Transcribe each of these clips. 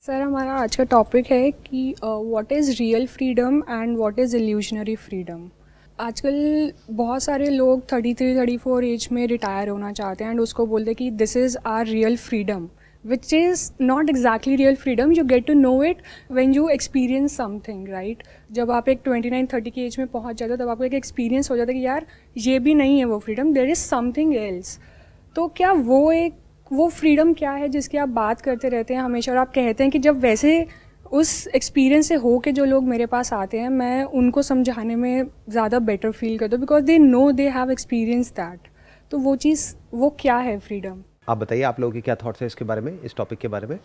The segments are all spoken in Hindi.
सर हमारा आज का टॉपिक है कि what is real freedom and what is illusionary freedom. आजकल बहुत सारे लोग 33-34 एज में रिटायर होना चाहते हैं एंड उसको बोलते हैं कि this is our real freedom, which is not exactly real freedom. You get to know it when you experience something, right. जब आप एक 29-30 की एज में पहुंच जाते हो तब आपको एक एक्सपीरियंस हो जाता है कि यार ये भी नहीं है वो freedom, there is something else. तो क्या वो फ्रीडम क्या है जिसकी आप बात करते रहते हैं हमेशा, और आप कहते हैं कि जब वैसे उस एक्सपीरियंस से हो के जो लोग मेरे पास आते हैं मैं उनको समझाने में ज़्यादा बेटर फील करता हूँ because they know they have experience that. तो वो चीज़ वो क्या है फ्रीडम? आप बताइए, आप लोगों के क्या थॉट्स हैं इसके बारे में, इस टॉपिक के बारे में?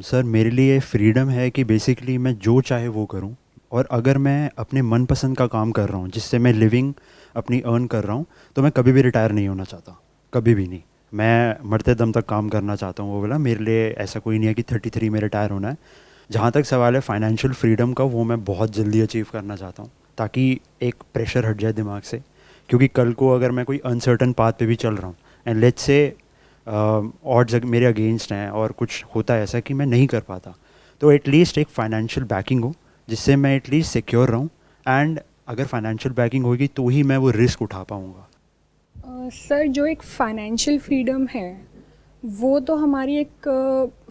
सर मेरे लिए फ्रीडम है कि बेसिकली मैं जो चाहे वो करूं, और अगर मैं अपने मनपसंद का काम कर रहा हूं जिससे मैं लिविंग अपनी अर्न कर रहा हूं, तो मैं कभी भी रिटायर नहीं होना चाहता, कभी भी नहीं। मैं मरते दम तक काम करना चाहता हूं। वो बोला मेरे लिए ऐसा कोई नहीं है कि 33 में रिटायर होना है। जहाँ तक सवाल है फाइनेंशियल फ्रीडम का, वो मैं बहुत जल्दी अचीव करना चाहता हूँ ताकि एक प्रेशर हट जाए दिमाग से। क्योंकि कल को अगर मैं कोई अनसर्टन पाथ पे भी चल रहा हूँ एंड लेट्स से ऑड्स मेरे अगेंस्ट हैं और कुछ होता है ऐसा कि मैं नहीं कर पाता, तो एटलीस्ट एक फाइनेंशियल बैकिंग हो जिससे मैं एटलीस्ट सिक्योर रहूँ। एंड अगर फाइनेंशियल बैकिंग होगी तो ही मैं वो रिस्क उठा पाऊँगा। सर जो एक फाइनेंशियल फ्रीडम है वो तो हमारी एक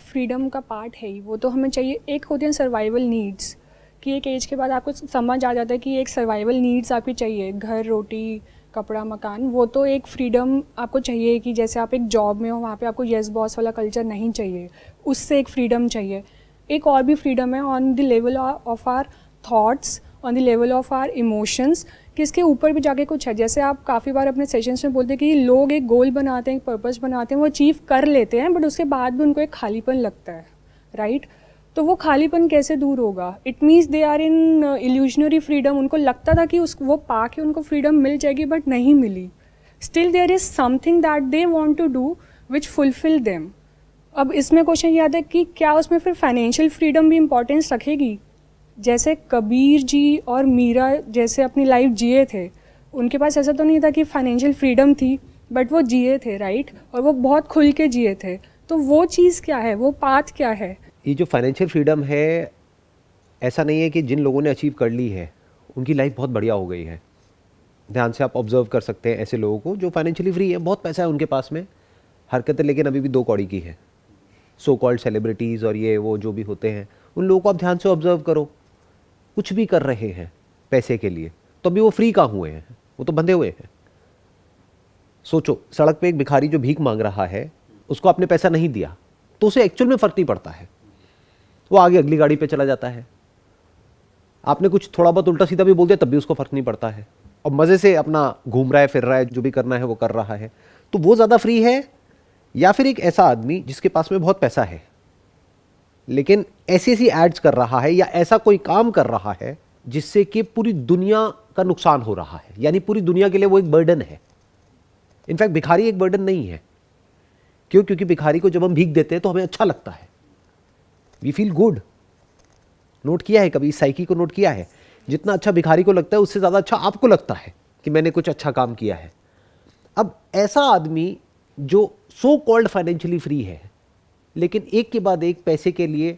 फ्रीडम का पार्ट है ही, वो तो हमें चाहिए। एक होती है सर्वाइवल नीड्स कि एक एज के बाद आपको समझ आ जाता है कि एक सर्वाइवल नीड्स आपकी चाहिए, घर रोटी कपड़ा मकान, वो तो एक फ्रीडम आपको चाहिए कि जैसे आप एक जॉब में हो वहाँ पे आपको येस बॉस वाला कल्चर नहीं चाहिए, उससे एक फ्रीडम चाहिए। एक और भी फ्रीडम है on the level of our thoughts, on the level of our emotions, कि इसके ऊपर भी जाके कुछ है। जैसे आप काफ़ी बार अपने सेशंस में बोलते हैं कि लोग एक गोल बनाते हैं, एक पर्पस बनाते हैं, वो अचीव कर लेते हैं बट उसके बाद भी उनको एक खालीपन लगता है, राइट। तो वो खालीपन कैसे दूर होगा? It means they are in illusionary freedom. उनको लगता था कि उस वो पा के उनको फ्रीडम मिल जाएगी बट नहीं मिली। Still there is something that they want to do which fulfil them. अब इसमें क्वेश्चन ये आता है कि क्या उसमें फिर फाइनेंशियल फ्रीडम भी इम्पोर्टेंस रखेगी? जैसे कबीर जी और मीरा जैसे अपनी लाइफ जिए थे, उनके पास ऐसा तो नहीं था कि फाइनेंशियल फ्रीडम थी, बट वो जिए थे, राइट। और वो बहुत खुल के जिए थे। तो वो चीज़ क्या है, वो पाथ क्या है? ये जो फाइनेंशियल फ्रीडम है, ऐसा नहीं है कि जिन लोगों ने अचीव कर ली है उनकी लाइफ बहुत बढ़िया हो गई है। ध्यान से आप ऑब्जर्व कर सकते हैं ऐसे लोगों को जो फाइनेंशियली फ्री है, बहुत पैसा है उनके पास में, हरकतें लेकिन अभी भी दो कौड़ी की है। सो कॉल्ड सेलिब्रिटीज़ और ये वो जो भी होते हैं, उन लोगों को आप ध्यान से ऑब्जर्व करो, कुछ भी कर रहे हैं पैसे के लिए, तो अभी वो फ्री कहाँ हुए हैं, वो तो बंधे हुए हैं। सोचो, सड़क पे एक भिखारी जो भीख मांग रहा है, उसको आपने पैसा नहीं दिया तो उसे एक्चुअल में फ़र्क नहीं पड़ता है, वो आगे अगली गाड़ी पे चला जाता है। आपने कुछ थोड़ा बहुत उल्टा सीधा भी बोल दिया तब भी उसको फ़र्क नहीं पड़ता है, और मज़े से अपना घूम रहा है, फिर रहा है, जो भी करना है वो कर रहा है। तो वो ज़्यादा फ्री है, या फिर एक ऐसा आदमी जिसके पास में बहुत पैसा है लेकिन ऐसी ऐसी एड्स कर रहा है या ऐसा कोई काम कर रहा है जिससे कि पूरी दुनिया का नुकसान हो रहा है, यानी पूरी दुनिया के लिए वो एक बर्डन है। इनफैक्ट भिखारी एक बर्डन नहीं है। क्यों? क्योंकि भिखारी को जब हम भीख देते हैं तो हमें अच्छा लगता है, वी फील गुड। नोट किया है कभी इस साइकी को? नोट किया है? जितना अच्छा भिखारी को लगता है उससे ज़्यादा अच्छा आपको लगता है कि मैंने कुछ अच्छा काम किया है। अब ऐसा आदमी जो सो कॉल्ड फाइनेंशियली फ्री है लेकिन एक के बाद एक पैसे के लिए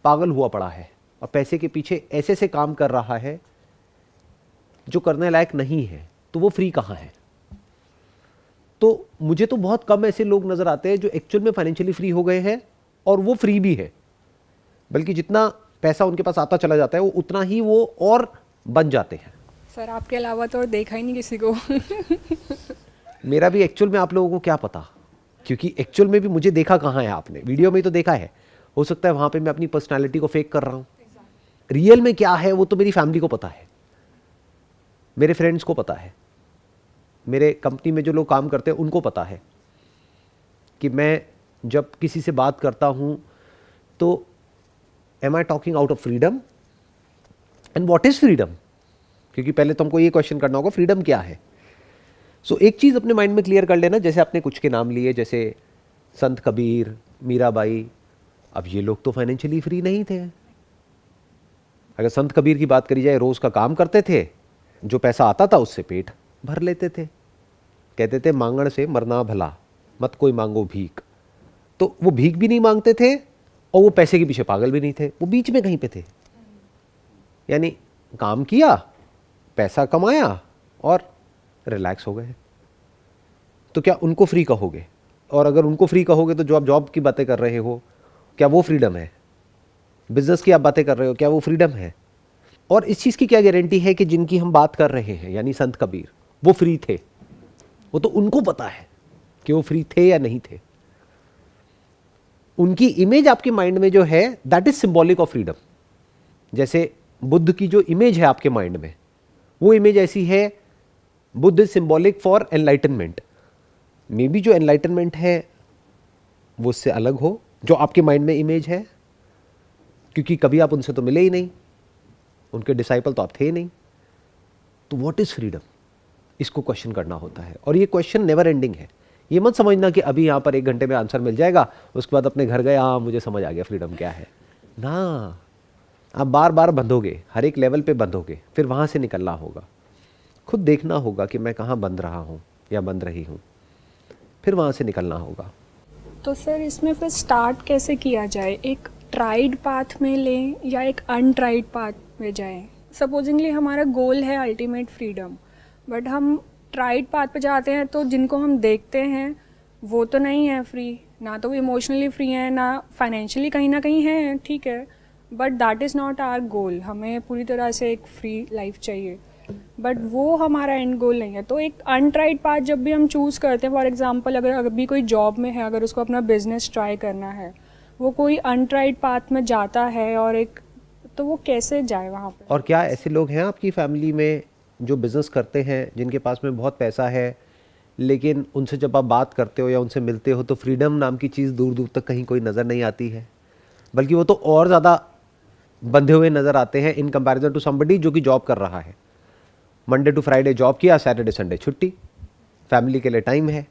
पागल हुआ पड़ा है और पैसे के पीछे ऐसे से काम कर रहा है जो करने लायक नहीं है, तो वो फ्री कहाँ है? तो मुझे तो बहुत कम ऐसे लोग नजर आते हैं जो एक्चुअल में फाइनेंशियली फ्री हो गए हैं और वो फ्री भी है, बल्कि जितना पैसा उनके पास आता चला जाता है वो उतना ही वो और बन जाते हैं। सर आपके अलावा तो और देखा ही नहीं किसी को। मेरा भी एक्चुअल में, आप लोगों को क्या पता, क्योंकि एक्चुअल में भी मुझे देखा कहाँ है आपने, वीडियो में ही तो देखा है। हो सकता है वहाँ पे मैं अपनी पर्सनालिटी को फेक कर रहा हूँ। रियल में क्या है वो तो मेरी फैमिली को पता है, मेरे फ्रेंड्स को पता है, मेरे कंपनी में जो लोग काम करते हैं उनको पता है कि मैं जब किसी से बात करता हूँ तो am I talking out of freedom and what is freedom. क्योंकि पहले तो हमको ये क्वेश्चन करना होगा फ्रीडम क्या है। सो एक चीज़ अपने माइंड में क्लियर कर लेना, जैसे आपने कुछ के नाम लिए, जैसे संत कबीर, मीराबाई, अब ये लोग तो फाइनेंशियली फ्री नहीं थे। अगर संत कबीर की बात करी जाए, रोज़ का काम करते थे, जो पैसा आता था उससे पेट भर लेते थे। कहते थे मांगण से मरना भला, मत कोई मांगो भीख। तो वो भीख भी नहीं मांगते थे और वो पैसे के पीछे पागल भी नहीं थे, वो बीच में कहीं पे थे। यानी काम किया, पैसा कमाया और रिलैक्स हो गए। तो क्या उनको फ्री कहोगे? और अगर उनको फ्री कहोगे तो जो आप जॉब की बातें कर रहे हो, क्या वो फ्रीडम है? बिजनेस की आप बातें कर रहे हो, क्या वो फ्रीडम है? और इस चीज़ की क्या गारंटी है कि जिनकी हम बात कर रहे हैं यानी संत कबीर, वो फ्री थे? वो तो उनको पता है कि वो फ्री थे या नहीं थे। उनकी इमेज आपके माइंड में जो है, that is symbolic of freedom. जैसे बुद्ध की जो इमेज है आपके माइंड में, वो इमेज ऐसी है, Buddha is symbolic for enlightenment. May be जो एनलाइटनमेंट है वो उससे अलग हो, जो आपके माइंड में इमेज है, क्योंकि कभी आप उनसे तो मिले ही नहीं, उनके डिसाइपल तो आप थे ही नहीं। तो व्हाट इज फ्रीडम? इसको क्वेश्चन करना होता है, और ये क्वेश्चन नेवर एंडिंग है। ये मत समझना कि अभी यहाँ पर 1 घंटे में आंसर मिल जाएगा, उसके बाद अपने घर गए, हाँ मुझे समझ आ गया फ्रीडम क्या है ना। आप बार बार बंधोगे, हर एक लेवल पे बंधोगे, फिर वहाँ से निकलना होगा। खुद देखना होगा कि मैं कहाँ बंध रहा हूँ या बंध रही हूँ, फिर वहाँ से निकलना होगा। तो सर इसमें फिर स्टार्ट कैसे किया जाए? एक ट्राइड पाथ में लें या एक अनट्राइड पाथ में जाएं? सपोजिंगली हमारा गोल है अल्टीमेट फ्रीडम, बट हम ट्राइड पाथ पे जाते हैं तो जिनको हम देखते हैं वो तो नहीं है फ्री, ना तो वो इमोशनली फ्री हैं, ना फाइनेंशियली कहीं ना कहीं हैं, ठीक है, but that is not our goal. हमें पूरी तरह से एक फ्री लाइफ चाहिए, बट वो हमारा एंड गोल नहीं है। तो एक अनट्राइड पाथ जब भी हम चूज़ करते हैं, फॉर एग्जांपल अगर अभी कोई जॉब में है, अगर उसको अपना बिजनेस ट्राई करना है, वो कोई अनट्राइड पाथ में जाता है, और एक तो वो कैसे जाए वहाँ पे? और क्या ऐसे लोग हैं आपकी फैमिली में जो बिज़नेस करते हैं, जिनके पास में बहुत पैसा है, लेकिन उनसे जब आप बात करते हो या उनसे मिलते हो तो फ्रीडम नाम की चीज़ दूर दूर तक कहीं कोई नज़र नहीं आती है, बल्कि वो तो और ज़्यादा बंधे हुए नज़र आते हैं इन कंपैरिजन टू समबडी जो कि जॉब कर रहा है। मंडे टू फ्राइडे जॉब किया, सैटरडे संडे छुट्टी, फैमिली के लिए टाइम है।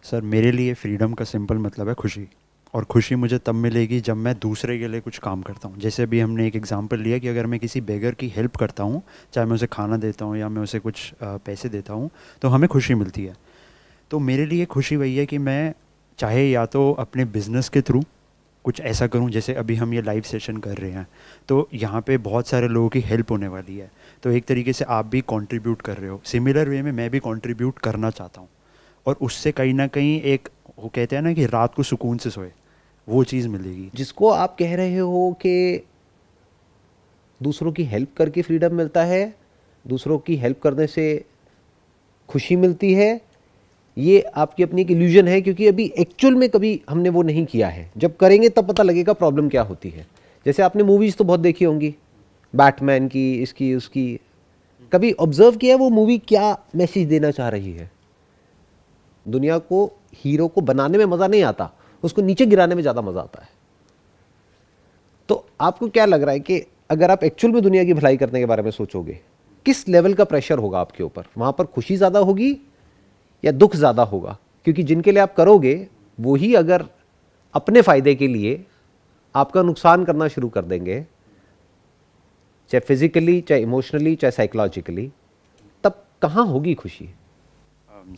सर मेरे लिए फ्रीडम का सिंपल मतलब है खुशी, और खुशी मुझे तब मिलेगी जब मैं दूसरे के लिए कुछ काम करता हूँ। जैसे अभी हमने एक एग्जांपल लिया कि अगर मैं किसी बेगर की हेल्प करता हूँ, चाहे मैं उसे खाना देता हूँ या मैं उसे कुछ पैसे देता हूँ, तो हमें खुशी मिलती है। तो मेरे लिए खुशी वही है कि मैं चाहे या तो अपने बिजनेस के थ्रू कुछ ऐसा करूं, जैसे अभी हम ये लाइव सेशन कर रहे हैं तो यहाँ पे बहुत सारे लोगों की हेल्प होने वाली है, तो एक तरीके से आप भी कंट्रीब्यूट कर रहे हो, सिमिलर वे में मैं भी कंट्रीब्यूट करना चाहता हूँ, और उससे कहीं ना कहीं एक वो कहते हैं ना कि रात को सुकून से सोए, वो चीज़ मिलेगी। जिसको आप कह रहे हो कि दूसरों की हेल्प करके फ्रीडम मिलता है, दूसरों की हेल्प करने से खुशी मिलती है, ये आपकी अपनी एक इल्यूजन है, क्योंकि अभी एक्चुअल में कभी हमने वो नहीं किया है। जब करेंगे तब पता लगेगा प्रॉब्लम क्या होती है। जैसे आपने मूवीज़ तो बहुत देखी होंगी, बैटमैन की, इसकी उसकी, कभी ऑब्जर्व किया वो मूवी क्या मैसेज देना चाह रही है? दुनिया को, हीरो को बनाने में मज़ा नहीं आता, उसको नीचे गिराने में ज़्यादा मज़ा आता है। तो आपको क्या लग रहा है कि अगर आप एक्चुअल में दुनिया की भलाई करने के बारे में सोचोगे, किस लेवल का प्रेशर होगा आपके ऊपर? वहाँ पर खुशी ज़्यादा होगी या दुख ज़्यादा होगा? क्योंकि जिनके लिए आप करोगे वो ही अगर अपने फ़ायदे के लिए आपका नुकसान करना शुरू कर देंगे, चाहे फिजिकली, चाहे इमोशनली, चाहे साइकोलॉजिकली, तब कहाँ होगी खुशी?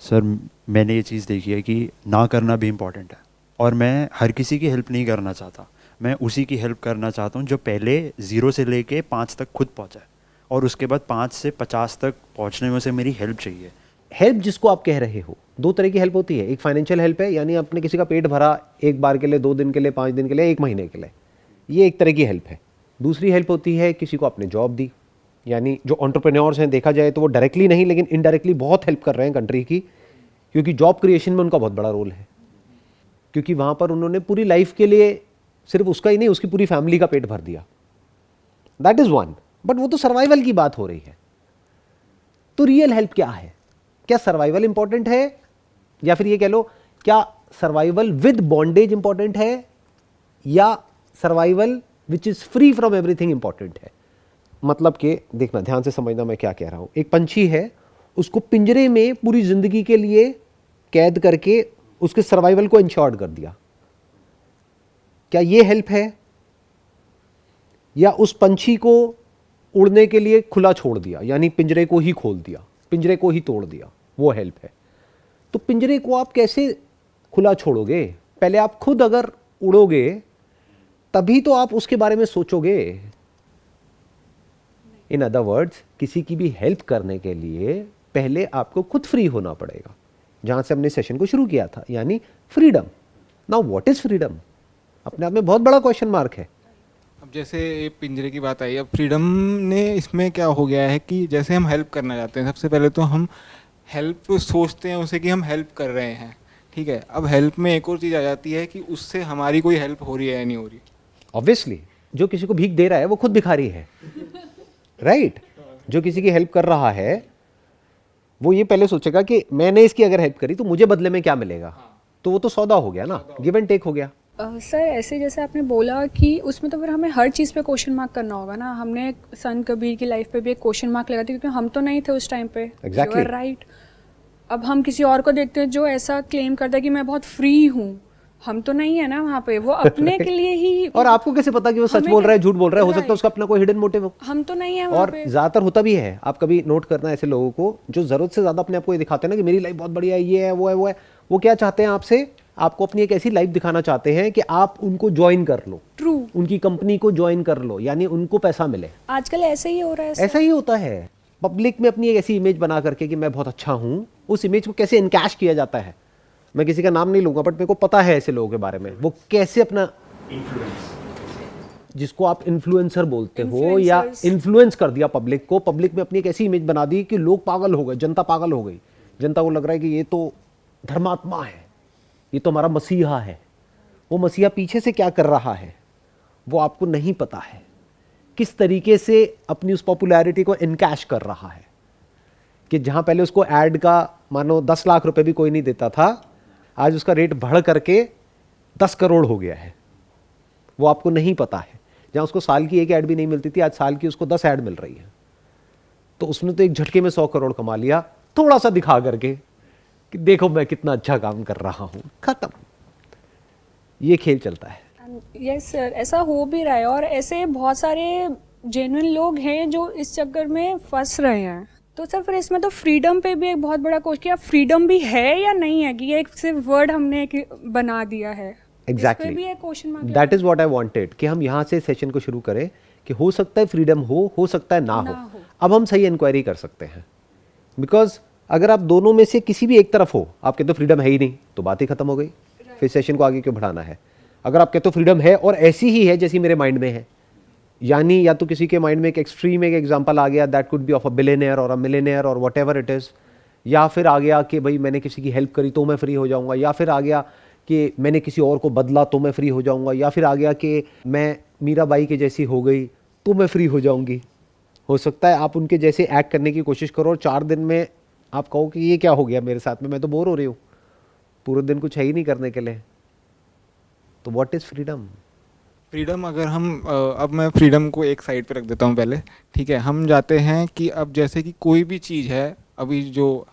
सर मैंने ये चीज़ देखी है कि ना करना भी इम्पॉर्टेंट है, और मैं हर किसी की हेल्प नहीं करना चाहता, मैं उसी की हेल्प करना चाहता हूँ जो पहले 0 से लेके 5 तक खुद पहुँचा है, और उसके बाद 5 से 50 तक पहुँचने में उसे मेरी हेल्प चाहिए। हेल्प जिसको आप कह रहे हो, 2 तरह की हेल्प होती है। एक फाइनेंशियल हेल्प है, यानी आपने किसी का पेट भरा एक बार के लिए, 2 दिन के लिए, 5 दिन के लिए, 1 महीने के लिए, ये एक तरह की हेल्प है। दूसरी हेल्प होती है किसी को आपने जॉब दी, यानी जो एंटरप्रेन्योर्स हैं, देखा जाए तो वो डायरेक्टली नहीं लेकिन इनडायरेक्टली बहुत हेल्प कर रहे हैं कंट्री की, क्योंकि जॉब क्रिएशन में उनका बहुत बड़ा रोल है, क्योंकि वहाँ पर उन्होंने पूरी लाइफ के लिए सिर्फ उसका ही नहीं, उसकी पूरी फैमिली का पेट भर दिया। दैट इज़ वन, बट वो तो सर्वाइवल की बात हो रही है। तो रियल हेल्प क्या है? क्या सर्वाइवल इंपॉर्टेंट है, या फिर ये कह लो क्या सर्वाइवल विद बॉन्डेज इंपॉर्टेंट है, या survival which is free from everything important है? मतलब कि देखना, ध्यान से समझना मैं क्या कह रहा हूं। एक पंछी है, उसको पिंजरे में पूरी जिंदगी के लिए कैद करके उसके सर्वाइवल को इंश्योर्ड कर दिया, क्या ये हेल्प है? या उस पंछी को उड़ने के लिए खुला छोड़ दिया, यानी पिंजरे को ही खोल दिया, पिंजरे को ही तोड़ दिया, वो हेल्प है? तो पिंजरे को आप कैसे खुला छोड़ोगे? पहले आप खुद अगर उड़ोगे तभी तो आप उसके बारे में सोचोगे। इन अदर वर्ड्स, किसी की भी हेल्प करने के लिए पहले आपको खुद फ्री होना पड़ेगा, जहां से हमने सेशन को शुरू किया था, यानी freedom. Now what is freedom? अपने आप में बहुत बड़ा क्वेश्चन मार्क है। अब जैसे ये पिंजरे की बात आई, अब फ्रीडम ने इसमें क्या हो गया है कि जैसे हम हेल्प करना चाहते हैं, सबसे पहले तो हम हेल्प सोचते हैं उसे कि हम हेल्प कर रहे हैं, ठीक है। अब हेल्प में एक और चीज़ आ जाती है कि उससे हमारी कोई हेल्प हो रही है या नहीं हो रही। ऑब्वियसली जो किसी को भीख दे रहा है वो खुद भिखारी है, राइट? जो किसी की हेल्प कर रहा है वो ये पहले सोचेगा कि मैंने इसकी अगर हेल्प करी तो मुझे बदले में क्या मिलेगा, तो वो तो सौदा हो गया ना, गिव एंड टेक हो गया। सर ऐसे जैसे आपने बोला कि उसमें तो फिर हमें हर चीज़ पे क्वेश्चन मार्क करना होगा ना। हमने संत कबीर की लाइफ पे भी एक क्वेश्चन मार्क लगा था, क्योंकि हम तो नहीं थे उस टाइम पे। Exactly. राइट। अब हम किसी और को देखते हैं जो ऐसा क्लेम करता है कि मैं बहुत फ्री हूँ, हम तो नहीं है ना वहाँ पे, वो अपने के लिए ही। और आपको कैसे पता कि वो सच हमें बोल रहा है, क्या- झूठ बोल रहा है? हो सकता है Right. उसका अपना कोई हिडन मोटिव हो। हम तो नहीं है वहाँ और पे। ज्यादातर होता भी है, आप कभी नोट करना ऐसे लोगों को जो जरूरत से ज्यादा अपने आप को ये दिखाते हैं ना कि मेरी लाइफ बहुत बढ़िया है, ये है वो है वो है। वो क्या चाहते हैं आपसे? आपको अपनी एक ऐसी लाइफ दिखाना चाहते हैं कि आप उनको ज्वाइन कर लो, ट्रू। उनकी कंपनी को ज्वाइन कर लो, यानी उनको पैसा मिले। आजकल ऐसे ही हो रहा है सर। ऐसा ही होता है। पब्लिक में अपनी एक ऐसी इमेज बना करके कि मैं बहुत अच्छा हूं, उस इमेज को कैसे इनकैश किया जाता है। मैं किसी का नाम नहीं लूंगा, बट मेरे को पता है ऐसे लोगों के बारे में, वो कैसे अपना जिसको आप इन्फ्लुएंसर बोलते हो या Influencers. इन्फ्लुएंस कर दिया पब्लिक को, पब्लिक में अपनी एक ऐसी इमेज बना दी कि लोग पागल हो गए, जनता पागल हो गई। जनता को लग रहा है कि ये तो धर्मात्मा है, ये तो हमारा मसीहा है। वो मसीहा पीछे से क्या कर रहा है वो आपको नहीं पता है, किस तरीके से अपनी उस पॉपुलैरिटी को इनकैश कर रहा है। कि जहां पहले उसको ऐड का मानो 10 लाख रुपए भी कोई नहीं देता था, आज उसका रेट बढ़ करके 10 करोड़ हो गया है, वो आपको नहीं पता है। जहां उसको साल की एक ऐड भी नहीं मिलती थी, आज साल की उसको 10 ऐड मिल रही है। तो उसने तो एक झटके में 100 करोड़ कमा लिया, थोड़ा सा दिखा करके कि देखो मैं कितना अच्छा काम कर रहा हूं। खत्म। ये खेल चलता है। यस सर, ऐसा हो भी रहा है, और ऐसे बहुत सारे जेन्युइन लोग हैं जो इस चक्कर में फंस रहे हैं। तो सर फिर इसमें तो फ्रीडम पे भी एक बहुत बड़ा क्वेश्चन, क्या फ्रीडम भी है या नहीं है, कि ये एक सिर्फ वर्ड हमने एक बना दिया है। एग्जैक्टली, इस पे भी एक question mark that is what I wanted, कि हम यहाँ से सेशन को शुरू करें कि हो सकता है फ्रीडम हो सकता है ना हो। अब हम सही इंक्वायरी कर सकते हैं, बिकॉज अगर आप दोनों में से किसी भी एक तरफ हो, आप कहते हो फ्रीडम है ही नहीं, तो बात ही खत्म हो गई। फिर सेशन को आगे क्यों बढ़ाना है? अगर आप कहते हो फ्रीडम है और ऐसी ही है जैसी मेरे माइंड में है, यानी या तो किसी के माइंड में एक एक्सट्रीम एक एग्जांपल आ गया, that could be of a billionaire और अ मिलियनियर और व्हाटएवर इट इज, या फिर आ गया कि भाई मैंने किसी की हेल्प करी तो मैं फ्री हो जाऊंगा, या फिर आ गया कि मैंने किसी और को बदला तो मैं फ्री हो जाऊंगा, या फिर आ गया कि मैं मीराबाई के जैसी हो गई तो मैं फ्री हो जाऊंगी। हो सकता है आप उनके जैसे एक्ट करने की कोशिश करो और 4 दिन में आप कहो कि ये क्या हो गया मेरे साथ में, मैं तो बोर हो रही हूँ, पूरे दिन कुछ है ही नहीं करने के लिए। तो व्हाट इज फ्रीडम? फ्रीडम अगर हम अब मैं फ्रीडम को एक साइड पे रख देता हूँ पहले, ठीक है। हम जाते हैं कि अब जैसे कि कोई भी चीज़ है अभी जो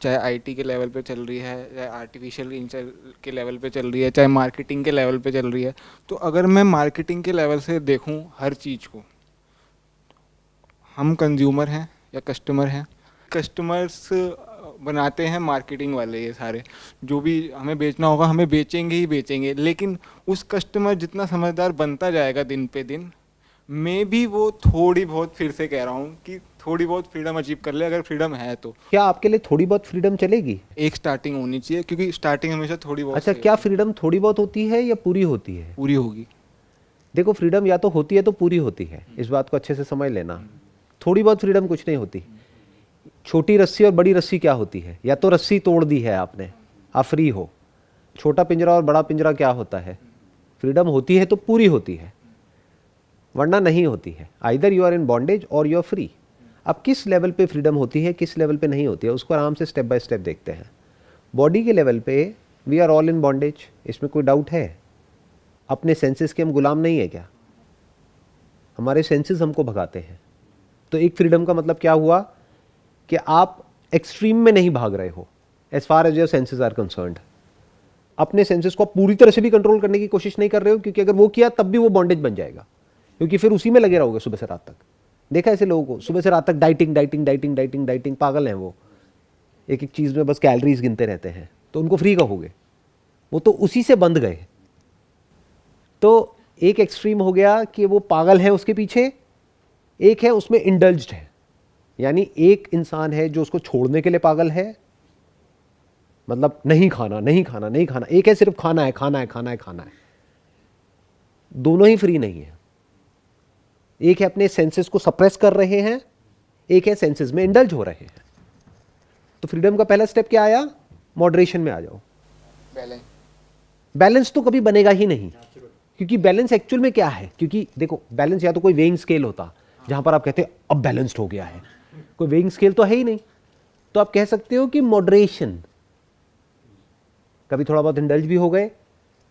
चाहे आईटी के लेवल पे चल रही है, चाहे आर्टिफिशियल इंटेलिजेंस के लेवल पे चल रही है, चाहे मार्केटिंग के लेवल पे चल रही है, तो अगर मैं मार्केटिंग के लेवल से देखूं हर चीज़ को, हम कंज्यूमर हैं या कस्टमर हैं। कस्टमर्स बनाते हैं मार्केटिंग वाले, ये सारे जो भी हमें बेचना होगा हमें बेचेंगे ही बेचेंगे। लेकिन उस कस्टमर जितना समझदार बनता जाएगा दिन पे दिन, मे भी वो थोड़ी बहुत, फिर से कह रहा हूँ कि थोड़ी बहुत फ्रीडम अचीव कर ले, अगर फ्रीडम है तो। क्या आपके लिए थोड़ी बहुत फ्रीडम चलेगी? एक स्टार्टिंग होनी चाहिए, क्योंकि स्टार्टिंग हमेशा थोड़ी बहुत अच्छा, से क्या फ्रीडम थोड़ी बहुत होती है या पूरी होती है? पूरी होगी। देखो, फ्रीडम या तो होती है तो पूरी होती है, इस बात को अच्छे से समझ लेना। थोड़ी बहुत फ्रीडम कुछ नहीं होती। छोटी रस्सी और बड़ी रस्सी क्या होती है? या तो रस्सी तोड़ दी है आपने, आप फ्री हो। छोटा पिंजरा और बड़ा पिंजरा क्या होता है? फ्रीडम होती है तो पूरी होती है, वरना नहीं होती है। Either you are in bondage और यू आर फ्री। अब किस लेवल पे फ्रीडम होती है, किस लेवल पे नहीं होती है, उसको आराम से स्टेप बाय स्टेप देखते हैं। बॉडी के लेवल पे we are all in bondage, इसमें कोई डाउट है? अपने सेंसेस के हम गुलाम नहीं है क्या? हमारे सेंसेस हमको भगाते हैं। तो एक फ्रीडम का मतलब क्या हुआ कि आप एक्सट्रीम में नहीं भाग रहे हो as far as your senses are concerned. अपने सेंसेस को आप पूरी तरह से भी कंट्रोल करने की कोशिश नहीं कर रहे हो, क्योंकि अगर वो किया तब भी वो बॉन्डेज बन जाएगा, क्योंकि फिर उसी में लगे रहोगे सुबह से रात तक। देखा ऐसे लोगों को, सुबह से रात तक dieting dieting dieting dieting dieting, पागल हैं वो, एक एक चीज़ में बस कैलोरीज गिनते रहते हैं। तो उनको फ्री कहोगे? वो तो उसी से बंध गए। तो एक एक्सट्रीम हो गया कि वो पागल है उसके पीछे, एक है उसमें इंडल्ज्ड है, यानी एक इंसान है जो उसको छोड़ने के लिए पागल है, मतलब नहीं खाना नहीं खाना नहीं खाना, एक है सिर्फ खाना है खाना है खाना है खाना है। दोनों ही फ्री नहीं है। एक है अपने सेंसेस को सप्रेस कर रहे हैं, एक है सेंसेस में इंडल्ज हो रहे हैं। तो फ्रीडम का पहला स्टेप क्या आया? मॉडरेशन में आ जाओ। बैलेंस। बैलेंस तो कभी बनेगा ही नहीं, क्योंकि बैलेंस एक्चुअल में क्या है? क्योंकि देखो, बैलेंस या तो कोई वेइंग स्केल होता जहां पर आप कहते हैं अब बैलेंस्ड हो गया है, कोई वेइंग स्केल तो है ही नहीं। तो आप कह सकते हो कि मॉडरेशन, कभी थोड़ा बहुत इंडल्ज भी हो गए,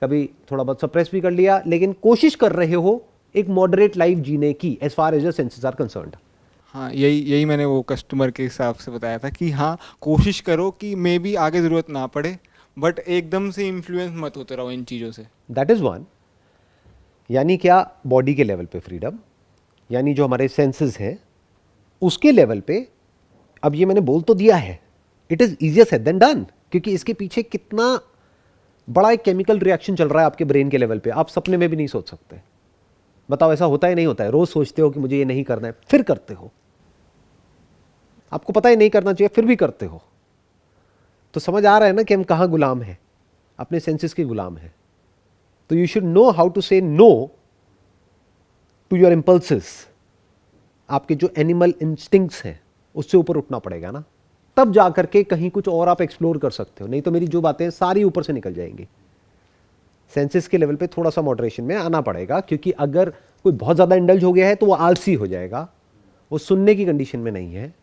कभी थोड़ा बहुत सप्रेस भी कर लिया, लेकिन कोशिश कर रहे हो एक मॉडरेट लाइफ जीने की as far as your senses are concerned. हाँ, यही मैंने वो कस्टमर के हिसाब से बताया था कि हाँ, कोशिश करो कि मे बी आगे ज़रूरत ना पड़े, बट एकदम से इन्फ्लुएंस मत होते रहो इन चीज़ों से। That is one. यानी क्या? बॉडी के लेवल पे फ्रीडम, यानी जो हमारे सेंसेस हैं उसके लेवल पे। अब ये मैंने बोल तो दिया है, it is easier said than done, क्योंकि इसके पीछे कितना बड़ा एक केमिकल रिएक्शन चल रहा है आपके ब्रेन के लेवल पे, आप सपने में भी नहीं सोच सकते। बताओ, ऐसा होता है नहीं होता है? रोज सोचते हो कि मुझे ये नहीं करना है, फिर करते हो। आपको पता ही नहीं करना चाहिए, फिर भी करते हो। तो समझ आ रहा है ना कि हम कहाँ गुलाम हैं? अपने सेंसेस के गुलाम हैं। तो you should know how to say no to your impulses. आपके जो एनिमल इंस्टिंक्ट्स हैं उससे ऊपर उठना पड़ेगा ना, तब जा करके कहीं कुछ और आप एक्सप्लोर कर सकते हो। नहीं तो मेरी जो बातें सारी ऊपर से निकल जाएंगी। सेंसेस के लेवल पे थोड़ा सा मॉडरेशन में आना पड़ेगा, क्योंकि अगर कोई बहुत ज़्यादा इंडल्ज हो गया है तो वो आलसी हो जाएगा, वो सुनने की कंडीशन में नहीं है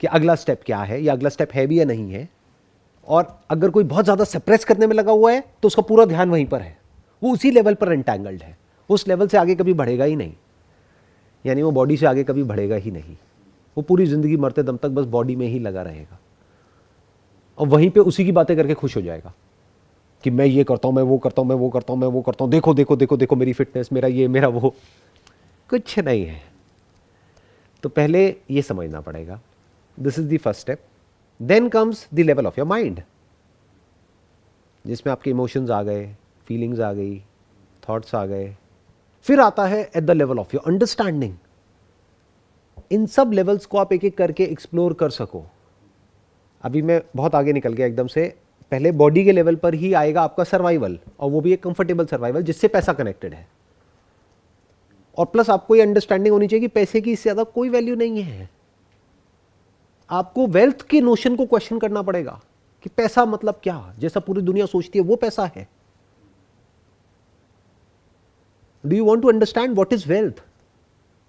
कि अगला स्टेप क्या है या अगला स्टेप है भी या नहीं है। और अगर कोई बहुत ज़्यादा सप्रेस करने में लगा हुआ है तो उसका पूरा ध्यान वहीं पर है, वो उसी लेवल पर एंटैंगल्ड है, उस लेवल से आगे कभी बढ़ेगा ही नहीं। यानी वो बॉडी से आगे कभी बढ़ेगा ही नहीं, वो पूरी ज़िंदगी मरते दम तक बस बॉडी में ही लगा रहेगा और वहीं पे उसी की बातें करके खुश हो जाएगा कि मैं ये करता हूँ, मैं वो करता हूँ, मैं वो करता हूँ, मैं वो करता हूँ, देखो देखो देखो देखो मेरी फिटनेस, मेरा ये मेरा वो। कुछ नहीं है। तो पहले ये समझना पड़ेगा, this is the first step. Then comes the level of your mind, जिसमें आपके इमोशंस आ गए, फीलिंग्स आ गई, थॉट्स आ गए। फिर आता है at the level of your understanding. इन सब लेवल्स को आप एक एक करके एक्सप्लोर कर सको। अभी मैं बहुत आगे निकल गया एकदम से। पहले बॉडी के लेवल पर ही आएगा आपका सर्वाइवल, और वो भी एक कंफर्टेबल सर्वाइवल जिससे पैसा कनेक्टेड है। और प्लस आपको ये अंडरस्टैंडिंग होनी चाहिए कि पैसे की इससे ज़्यादा कोई वैल्यू नहीं है। आपको वेल्थ के नोशन को क्वेश्चन करना पड़ेगा कि पैसा मतलब क्या, जैसा पूरी दुनिया सोचती है वो पैसा है। Do you want to understand what is wealth?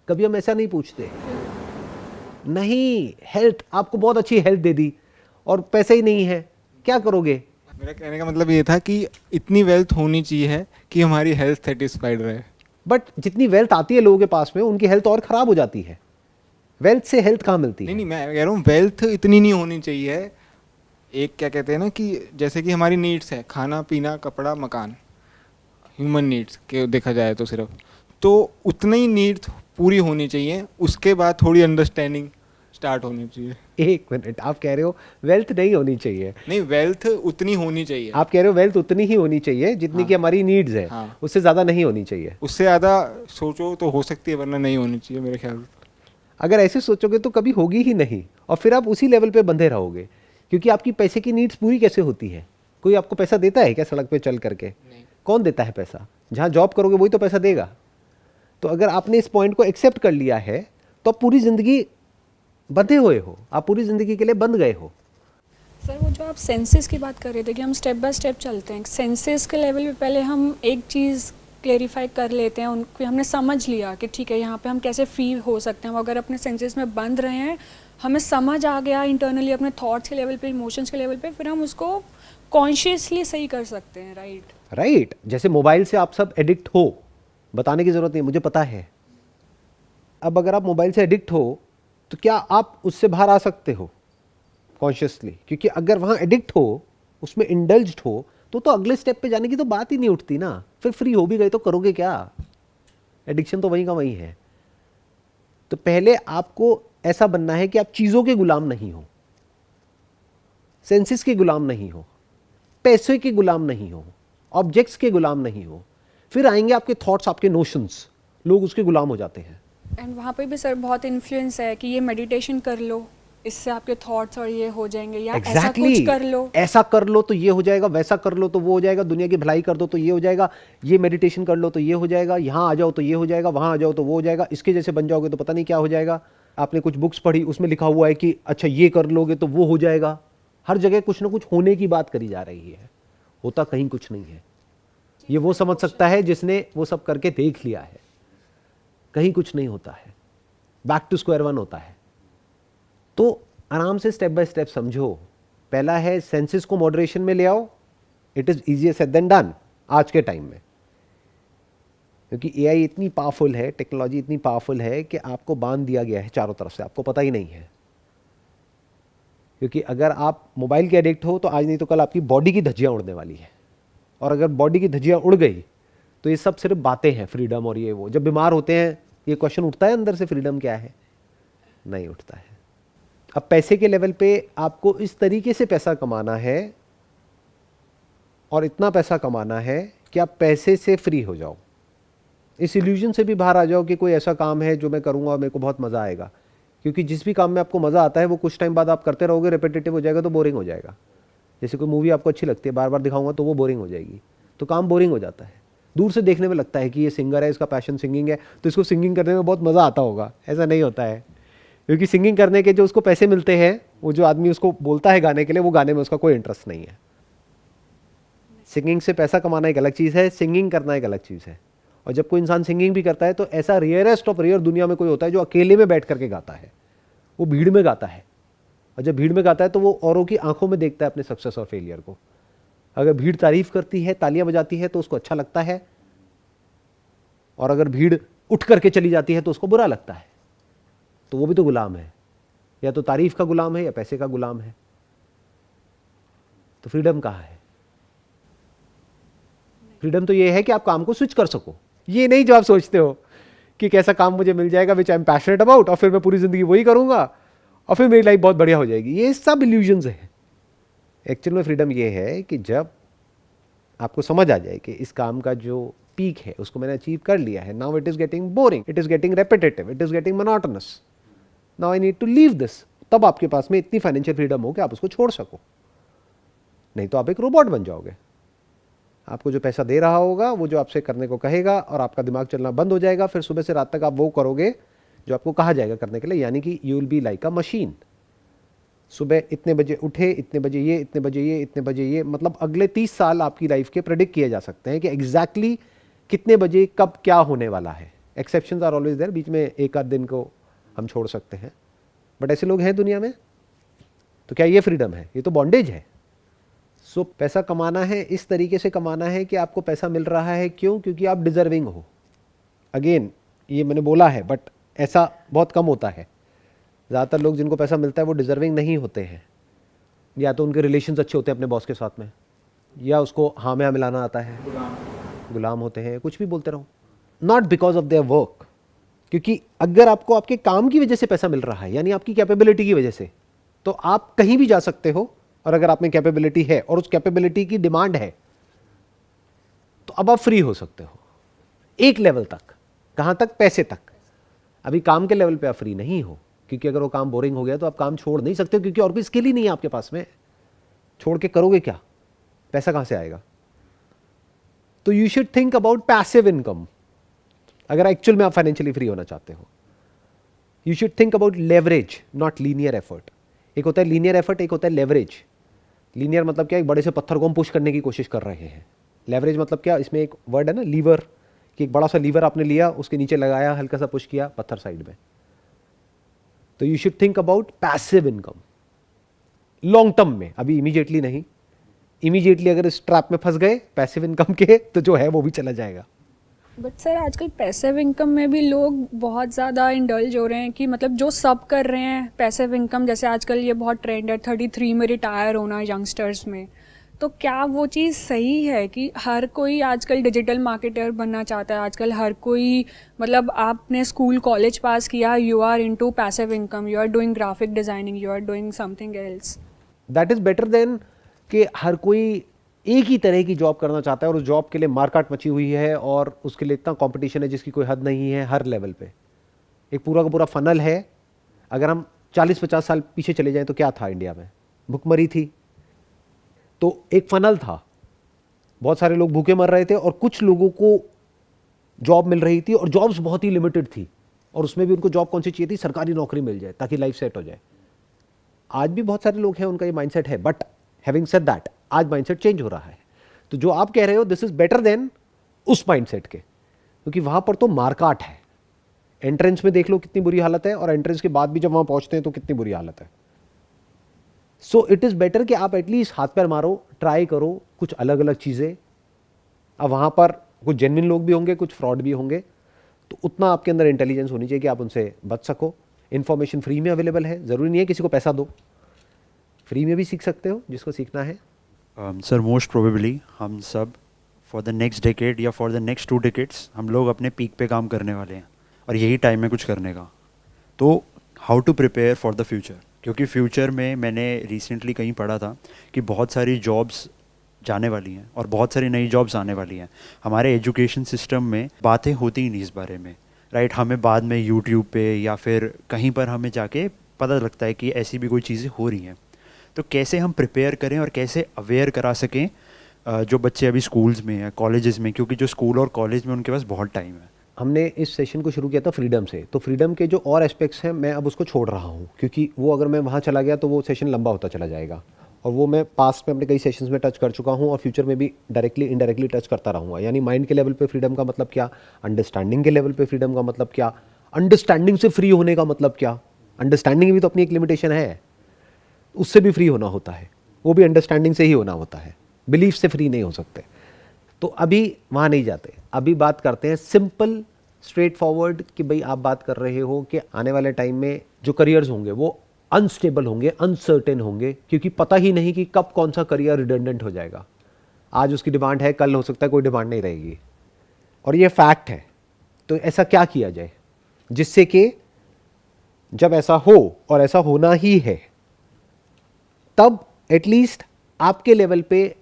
कभी हम ऐसा नहीं पूछते। नहीं, हेल्थ, आपको बहुत अच्छी हेल्थ दे दी और पैसे ही नहीं है, क्या करोगे? मेरा कहने का मतलब ये था कि इतनी वेल्थ होनी चाहिए कि हमारी हेल्थ सेटिस्फाइड रहे। बट जितनी वेल्थ आती है लोगों के पास में, उनकी हेल्थ और खराब हो जाती है। वेल्थ से हेल्थ कहाँ मिलती है? नहीं, मैं कह रहा हूँ वेल्थ इतनी नहीं होनी चाहिए। एक क्या कहते हैं ना कि जैसे कि हमारी नीड्स है, खाना पीना कपड़ा मकान, ह्यूमन नीड्स के देखा जाए तो सिर्फ, तो उतनी ही नीड्स पूरी होनी चाहिए, उसके बाद थोड़ी अंडरस्टैंडिंग स्टार्ट होनी चाहिए। एक मिनट, आप कह रहे हो वेल्थ नहीं होनी चाहिए? नहीं, वेल्थ उतनी होनी चाहिए। आप कह रहे हो वेल्थ उतनी ही होनी चाहिए जितनी की हमारी नीड्स है, उससे ज़्यादा नहीं होनी चाहिए। उससे ज़्यादा सोचो तो हो सकती है, वरना नहीं होनी चाहिए मेरे ख्याल से। अगर ऐसे सोचोगे तो कभी होगी ही नहीं, और फिर आप उसी लेवल पे बंधे रहोगे। क्योंकि आपकी पैसे की नीड्स पूरी कैसे होती है? कोई आपको पैसा देता है क्या सड़क पे चल करके? कौन देता है पैसा? जहाँ जॉब करोगे वही तो पैसा देगा। तो अगर आपने इस पॉइंट को एक्सेप्ट कर लिया है तो आप पूरी ज़िंदगी बंधे हुए हो, आप पूरी ज़िंदगी के लिए बंध गए हो। सर, वो जो आप सेंसेस की बात कर रहे थे कि हम स्टेप बाय स्टेप चलते हैं, सेंसेस के लेवल पे पहले हम एक चीज़ क्लेरिफाई कर लेते हैं, उनको हमने समझ लिया कि ठीक है यहाँ पे हम कैसे फ्री हो सकते हैं। अगर अपने सेंसेस में बंद रहे हैं, हमें समझ आ गया इंटरनली अपने थॉट्स के लेवल पे, इमोशंस के लेवल पे, फिर हम उसको कॉन्शियसली सही कर सकते हैं। राइट। जैसे मोबाइल से आप सब एडिक्ट हो, बताने की ज़रूरत नहीं, मुझे पता है। अब अगर आप मोबाइल से एडिक्ट हो तो क्या आप उससे बाहर आ सकते हो कॉन्शियसली? क्योंकि अगर वहाँ एडिक्ट हो, उसमें इंडल्ज्ड हो, तो अगले स्टेप पे जाने की तो बात ही नहीं उठती ना। फिर फ्री हो भी गए तो करोगे क्या? एडिक्शन तो वहीं का वहीं है। तो पहले आपको ऐसा बनना है कि आप चीज़ों के गुलाम नहीं हो, सेंसेस के गुलाम नहीं हो, पैसे के गुलाम नहीं हो, ऑब्जेक्ट्स के गुलाम नहीं हो। फिर आएंगे आपके थॉट्स, आपके नोशंस, लोग उसके गुलाम हो जाते हैं। एंड वहाँ पे भी सर बहुत इन्फ्लुएंस है कि ये मेडिटेशन कर लो, इससे आपके थॉट्स और ये हो जाएंगे, या ऐसा कुछ कर लो, ऐसा कर लो तो ये हो जाएगा, वैसा कर लो तो वो हो जाएगा, दुनिया की भलाई कर दो तो ये हो जाएगा, ये मेडिटेशन कर लो तो ये हो जाएगा, यहाँ आ जाओ तो ये हो जाएगा, वहाँ आ जाओ तो वो हो जाएगा, इसके जैसे बन जाओगे तो पता नहीं क्या हो जाएगा। आपने कुछ बुक्स पढ़ी, उसमें लिखा हुआ है कि अच्छा ये कर लोगे तो वो हो जाएगा। हर जगह कुछ ना कुछ होने की बात करी जा रही है, होता कहीं कुछ नहीं है। ये वो समझ सकता है जिसने वो सब करके देख लिया है। कहीं कुछ नहीं होता है, बैक टू स्क्वायर वन होता है। तो आराम से स्टेप बाय स्टेप समझो। पहला है सेंसेस को मॉडरेशन में ले आओ। It is easier said than done आज के टाइम में, क्योंकि एआई इतनी पावरफुल है, टेक्नोलॉजी इतनी पावरफुल है कि आपको बांध दिया गया है चारों तरफ से, आपको पता ही नहीं है। क्योंकि अगर आप मोबाइल के एडिक्ट हो तो आज नहीं तो कल आपकी बॉडी की धज्जियां उड़ने वाली है, और अगर बॉडी की धज्जियां उड़ गई तो ये सब सिर्फ बातें हैं, फ्रीडम और ये वो। जब बीमार होते हैं ये क्वेश्चन उठता है अंदर से, फ्रीडम क्या है? नहीं उठता है। अब पैसे के लेवल पे आपको इस तरीके से पैसा कमाना है और इतना पैसा कमाना है कि आप पैसे से फ्री हो जाओ, इस इल्यूजन से भी बाहर आ जाओ कि कोई ऐसा काम है जो मैं करूंगा और मेरे को बहुत मज़ा आएगा। क्योंकि जिस भी काम में आपको मज़ा आता है वो कुछ टाइम बाद आप करते रहोगे, रिपीटेटिव हो जाएगा तो बोरिंग हो जाएगा। जैसे कोई मूवी आपको अच्छी लगती है, बार बार दिखाऊंगा तो वो बोरिंग हो जाएगी, तो काम बोरिंग हो जाता है। दूर से देखने में लगता है कि ये सिंगर है, इसका पैशन सिंगिंग है, तो इसको सिंगिंग करने में बहुत मज़ा आता होगा। ऐसा नहीं होता है, क्योंकि सिंगिंग करने के जो उसको पैसे मिलते हैं, वो जो आदमी उसको बोलता है गाने के लिए, वो गाने में उसका कोई इंटरेस्ट नहीं है। सिंगिंग से पैसा कमाना एक अलग चीज़ है, सिंगिंग करना एक अलग चीज़ है। और जब कोई इंसान सिंगिंग भी करता है तो ऐसा रेयरेस्ट ऑफ रेयर दुनिया में कोई होता है जो अकेले में बैठ करके गाता है, वो भीड़ में गाता है। और जब भीड़ में गाता है तो वो औरों की आंखों में देखता है अपने सक्सेस और फेलियर को। अगर भीड़ तारीफ करती है, तालियां बजाती है तो उसको अच्छा लगता है, और अगर भीड़ उठ करके चली जाती है तो उसको बुरा लगता है। तो वो भी तो गुलाम है, या तो तारीफ का गुलाम है या पैसे का गुलाम है। तो फ्रीडम कहाँ है? फ्रीडम तो ये है कि आप काम को स्विच कर सको। ये नहीं जो आप सोचते हो कि कैसा काम मुझे मिल जाएगा विच आई एम पैशनेट अबाउट, और फिर मैं पूरी जिंदगी वही करूंगा और फिर मेरी लाइफ बहुत बढ़िया हो जाएगी। ये सब इल्यूजन्स है। एक्चुअल में फ्रीडम ये है कि जब आपको समझ आ जाए कि इस काम का जो पीक है उसको मैंने अचीव कर लिया है, now it is getting boring, it is getting repetitive, it is getting monotonous, now I need to leave this. तब आपके पास में इतनी फाइनेंशियल फ्रीडम हो कि आप उसको छोड़ सको। नहीं तो आप एक रोबोट बन जाओगे। आपको जो पैसा दे रहा होगा वो जो आपसे करने को कहेगा, और आपका दिमाग चलना बंद हो जाएगा। फिर सुबह से रात तक आप वो करोगे जो आपको कहा जाएगा करने के लिए, यानी कि you will be like a machine. सुबह इतने बजे उठे, इतने बजे ये, इतने बजे ये, इतने बजे ये, मतलब अगले 30 साल आपकी लाइफ के प्रेडिक्ट किए जा सकते हैं कि एग्जैक्टली कितने बजे कब क्या होने वाला है। एक्सेप्शंस आर ऑलवेज देयर, बीच में एक आध दिन को हम छोड़ सकते हैं, बट ऐसे लोग हैं दुनिया में। तो क्या ये फ्रीडम है? ये तो बॉन्डेज है। सो पैसा कमाना है, इस तरीके से कमाना है कि आपको पैसा मिल रहा है। क्यों? क्योंकि आप डिजर्विंग हो। अगेन ये मैंने बोला है, बट ऐसा बहुत कम होता है। ज़्यादातर लोग जिनको पैसा मिलता है वो डिजर्विंग नहीं होते हैं। या तो उनके रिलेशंस अच्छे होते हैं अपने बॉस के साथ में, या उसको हाँ में हाँ मिलाना आता है, गुलाम होते हैं, कुछ भी बोलते रहो। Not because of their work, क्योंकि अगर आपको आपके काम की वजह से पैसा मिल रहा है, यानी आपकी कैपेबिलिटी की वजह से, तो आप कहीं भी जा सकते हो। और अगर आप में कैपेबिलिटी है और उस कैपेबिलिटी की डिमांड है तो अब आप फ्री हो सकते हो एक लेवल तक। कहां तक? पैसे तक। अभी काम के लेवल पे आप फ्री नहीं हो, क्योंकि अगर वो काम बोरिंग हो गया तो आप काम छोड़ नहीं सकते, क्योंकि और कोई स्किल ही नहीं है आपके पास में। छोड़ के करोगे क्या? पैसा कहां से आएगा? तो you should think about passive income. अगर एक्चुअल में आप फाइनेंशियली फ्री होना चाहते हो, you should think about leverage, not linear effort. एक होता है लीनियर एफर्ट, एक होता है लेवरेज। लीनियर मतलब क्या? एक बड़े से पत्थर को हम पुश करने की कोशिश कर रहे हैं। लेवरेज मतलब क्या? इसमें एक वर्ड है ना, लीवर, कि एक बड़ा सा लीवर आपने लिया, उसके नीचे लगाया, हल्का सा पुश किया, पत्थर साइड में। तो you should think about passive income long term में, अभी इमीडिएटली नहीं। इमीडिएटली अगर इस ट्रैप में फंस गए पैसिव इनकम के, तो जो है वो भी चला जाएगा। बट सर आजकल पैसिव इनकम में भी लोग बहुत ज़्यादा इंडल्ज हो रहे हैं कि मतलब जो सब कर रहे हैं पैसिव इनकम, जैसे आजकल ये बहुत ट्रेंड है 33 में रिटायर होना यंगस्टर्स में। तो क्या वो चीज़ सही है कि हर कोई आजकल डिजिटल मार्केटर बनना चाहता है? आजकल हर कोई, मतलब आपने स्कूल कॉलेज पास किया, you are into passive income, you are doing graphic designing, you are doing something else. That is better than कि हर कोई एक ही तरह की जॉब करना चाहता है और उस जॉब के लिए मार्केट मची हुई है और उसके लिए इतना कंपटीशन है जिसकी कोई हद नहीं है हर लेवल पे। एक पूरा का पूरा फनल है। अगर हम 40-50 साल पीछे चले जाएं तो क्या था इंडिया में? भुखमरी थी। तो एक फनल था, बहुत सारे लोग भूखे मर रहे थे और कुछ लोगों को जॉब मिल रही थी और जॉब्स बहुत ही लिमिटेड थी और उसमें भी उनको जॉब कौन सी चाहिए थी? सरकारी नौकरी मिल जाए ताकि लाइफ सेट हो जाए। आज भी बहुत सारे लोग हैं उनका ये माइंडसेट है, बट हैविंग सेड दैट आज माइंडसेट चेंज हो रहा है। तो जो आप कह रहे हो दिस इज बेटर देन उस माइंडसेट के, क्योंकि वहां पर तो मार्केट है। एंट्रेंस में देख लो कितनी बुरी हालत है और एंट्रेंस के बाद भी जब वहां पहुंचते हैं तो कितनी बुरी हालत है। सो इट इज बेटर कि आप एटलीस्ट हाथ पैर मारो, ट्राई करो कुछ अलग अलग चीजें। अब वहां पर कुछ जेन्युइन लोग भी होंगे, कुछ फ्रॉड भी होंगे, तो उतना आपके अंदर इंटेलिजेंस होनी चाहिए कि आप उनसे बच सको। इन्फॉर्मेशन फ्री में अवेलेबल है, ज़रूरी नहीं है किसी को पैसा दो, फ्री में भी सीख सकते हो जिसको सीखना है। सर मोस्ट प्रोबेबली हम सब फॉर द नेक्स्ट डेकेड या फॉर द नेक्स्ट 2 डेकेड्स हम लोग अपने पीक पे काम करने वाले हैं और यही टाइम है कुछ करने का। तो how to prepare for the future, क्योंकि फ्यूचर में मैंने रिसेंटली कहीं पढ़ा था कि बहुत सारी जॉब्स जाने वाली हैं और बहुत सारी नई जॉब्स आने वाली हैं। हमारे एजुकेशन सिस्टम में बातें होती ही नहीं इस बारे में, राइट? हमें बाद में यूट्यूब पे या फिर कहीं पर हमें जाके पता लगता है कि ऐसी भी कोई चीज़ें हो रही हैं। तो कैसे हम प्रिपेयर करें और कैसे अवेयर करा सकें जो बच्चे अभी स्कूल्स में हैं, कॉलेजेस में, क्योंकि जो स्कूल और कॉलेज में उनके पास बहुत टाइम है। हमने इस सेशन को शुरू किया था फ्रीडम से, तो फ्रीडम के जो और एस्पेक्ट्स हैं मैं अब उसको छोड़ रहा हूँ, क्योंकि वो अगर मैं वहाँ चला गया तो वो सेशन लंबा होता चला जाएगा और वो मैं पास्ट में अपने कई सेशंस में टच कर चुका हूँ और फ्यूचर में भी डायरेक्टली इनडायरेक्टली टच करता रहूँगा। यानी माइंड के लेवल पे फ्रीडम का मतलब क्या, अंडरस्टैंडिंग के लेवल पे फ्रीडम का मतलब क्या, अंडरस्टैंडिंग से फ्री होने का मतलब क्या। अंडरस्टैंडिंग भी तो अपनी एक लिमिटेशन है, उससे भी फ्री होना होता है, वो भी अंडरस्टैंडिंग से ही होना होता है, बिलीफ से फ्री नहीं हो सकते। तो अभी वहाँ नहीं जाते, अभी बात करते हैं सिंपल स्ट्रेट फॉरवर्ड कि भाई आप बात कर रहे हो कि आने वाले टाइम में जो करियर्स होंगे वो अनस्टेबल होंगे, अनसर्टेन होंगे, क्योंकि पता ही नहीं कि कब कौन सा करियर रिडंडेंट हो जाएगा। आज उसकी डिमांड है, कल हो सकता है कोई डिमांड नहीं रहेगी और ये फैक्ट है। तो ऐसा क्या किया जाए जिससे कि जब ऐसा हो, और ऐसा होना ही है, तब एटलीस्ट आपके लेवल पे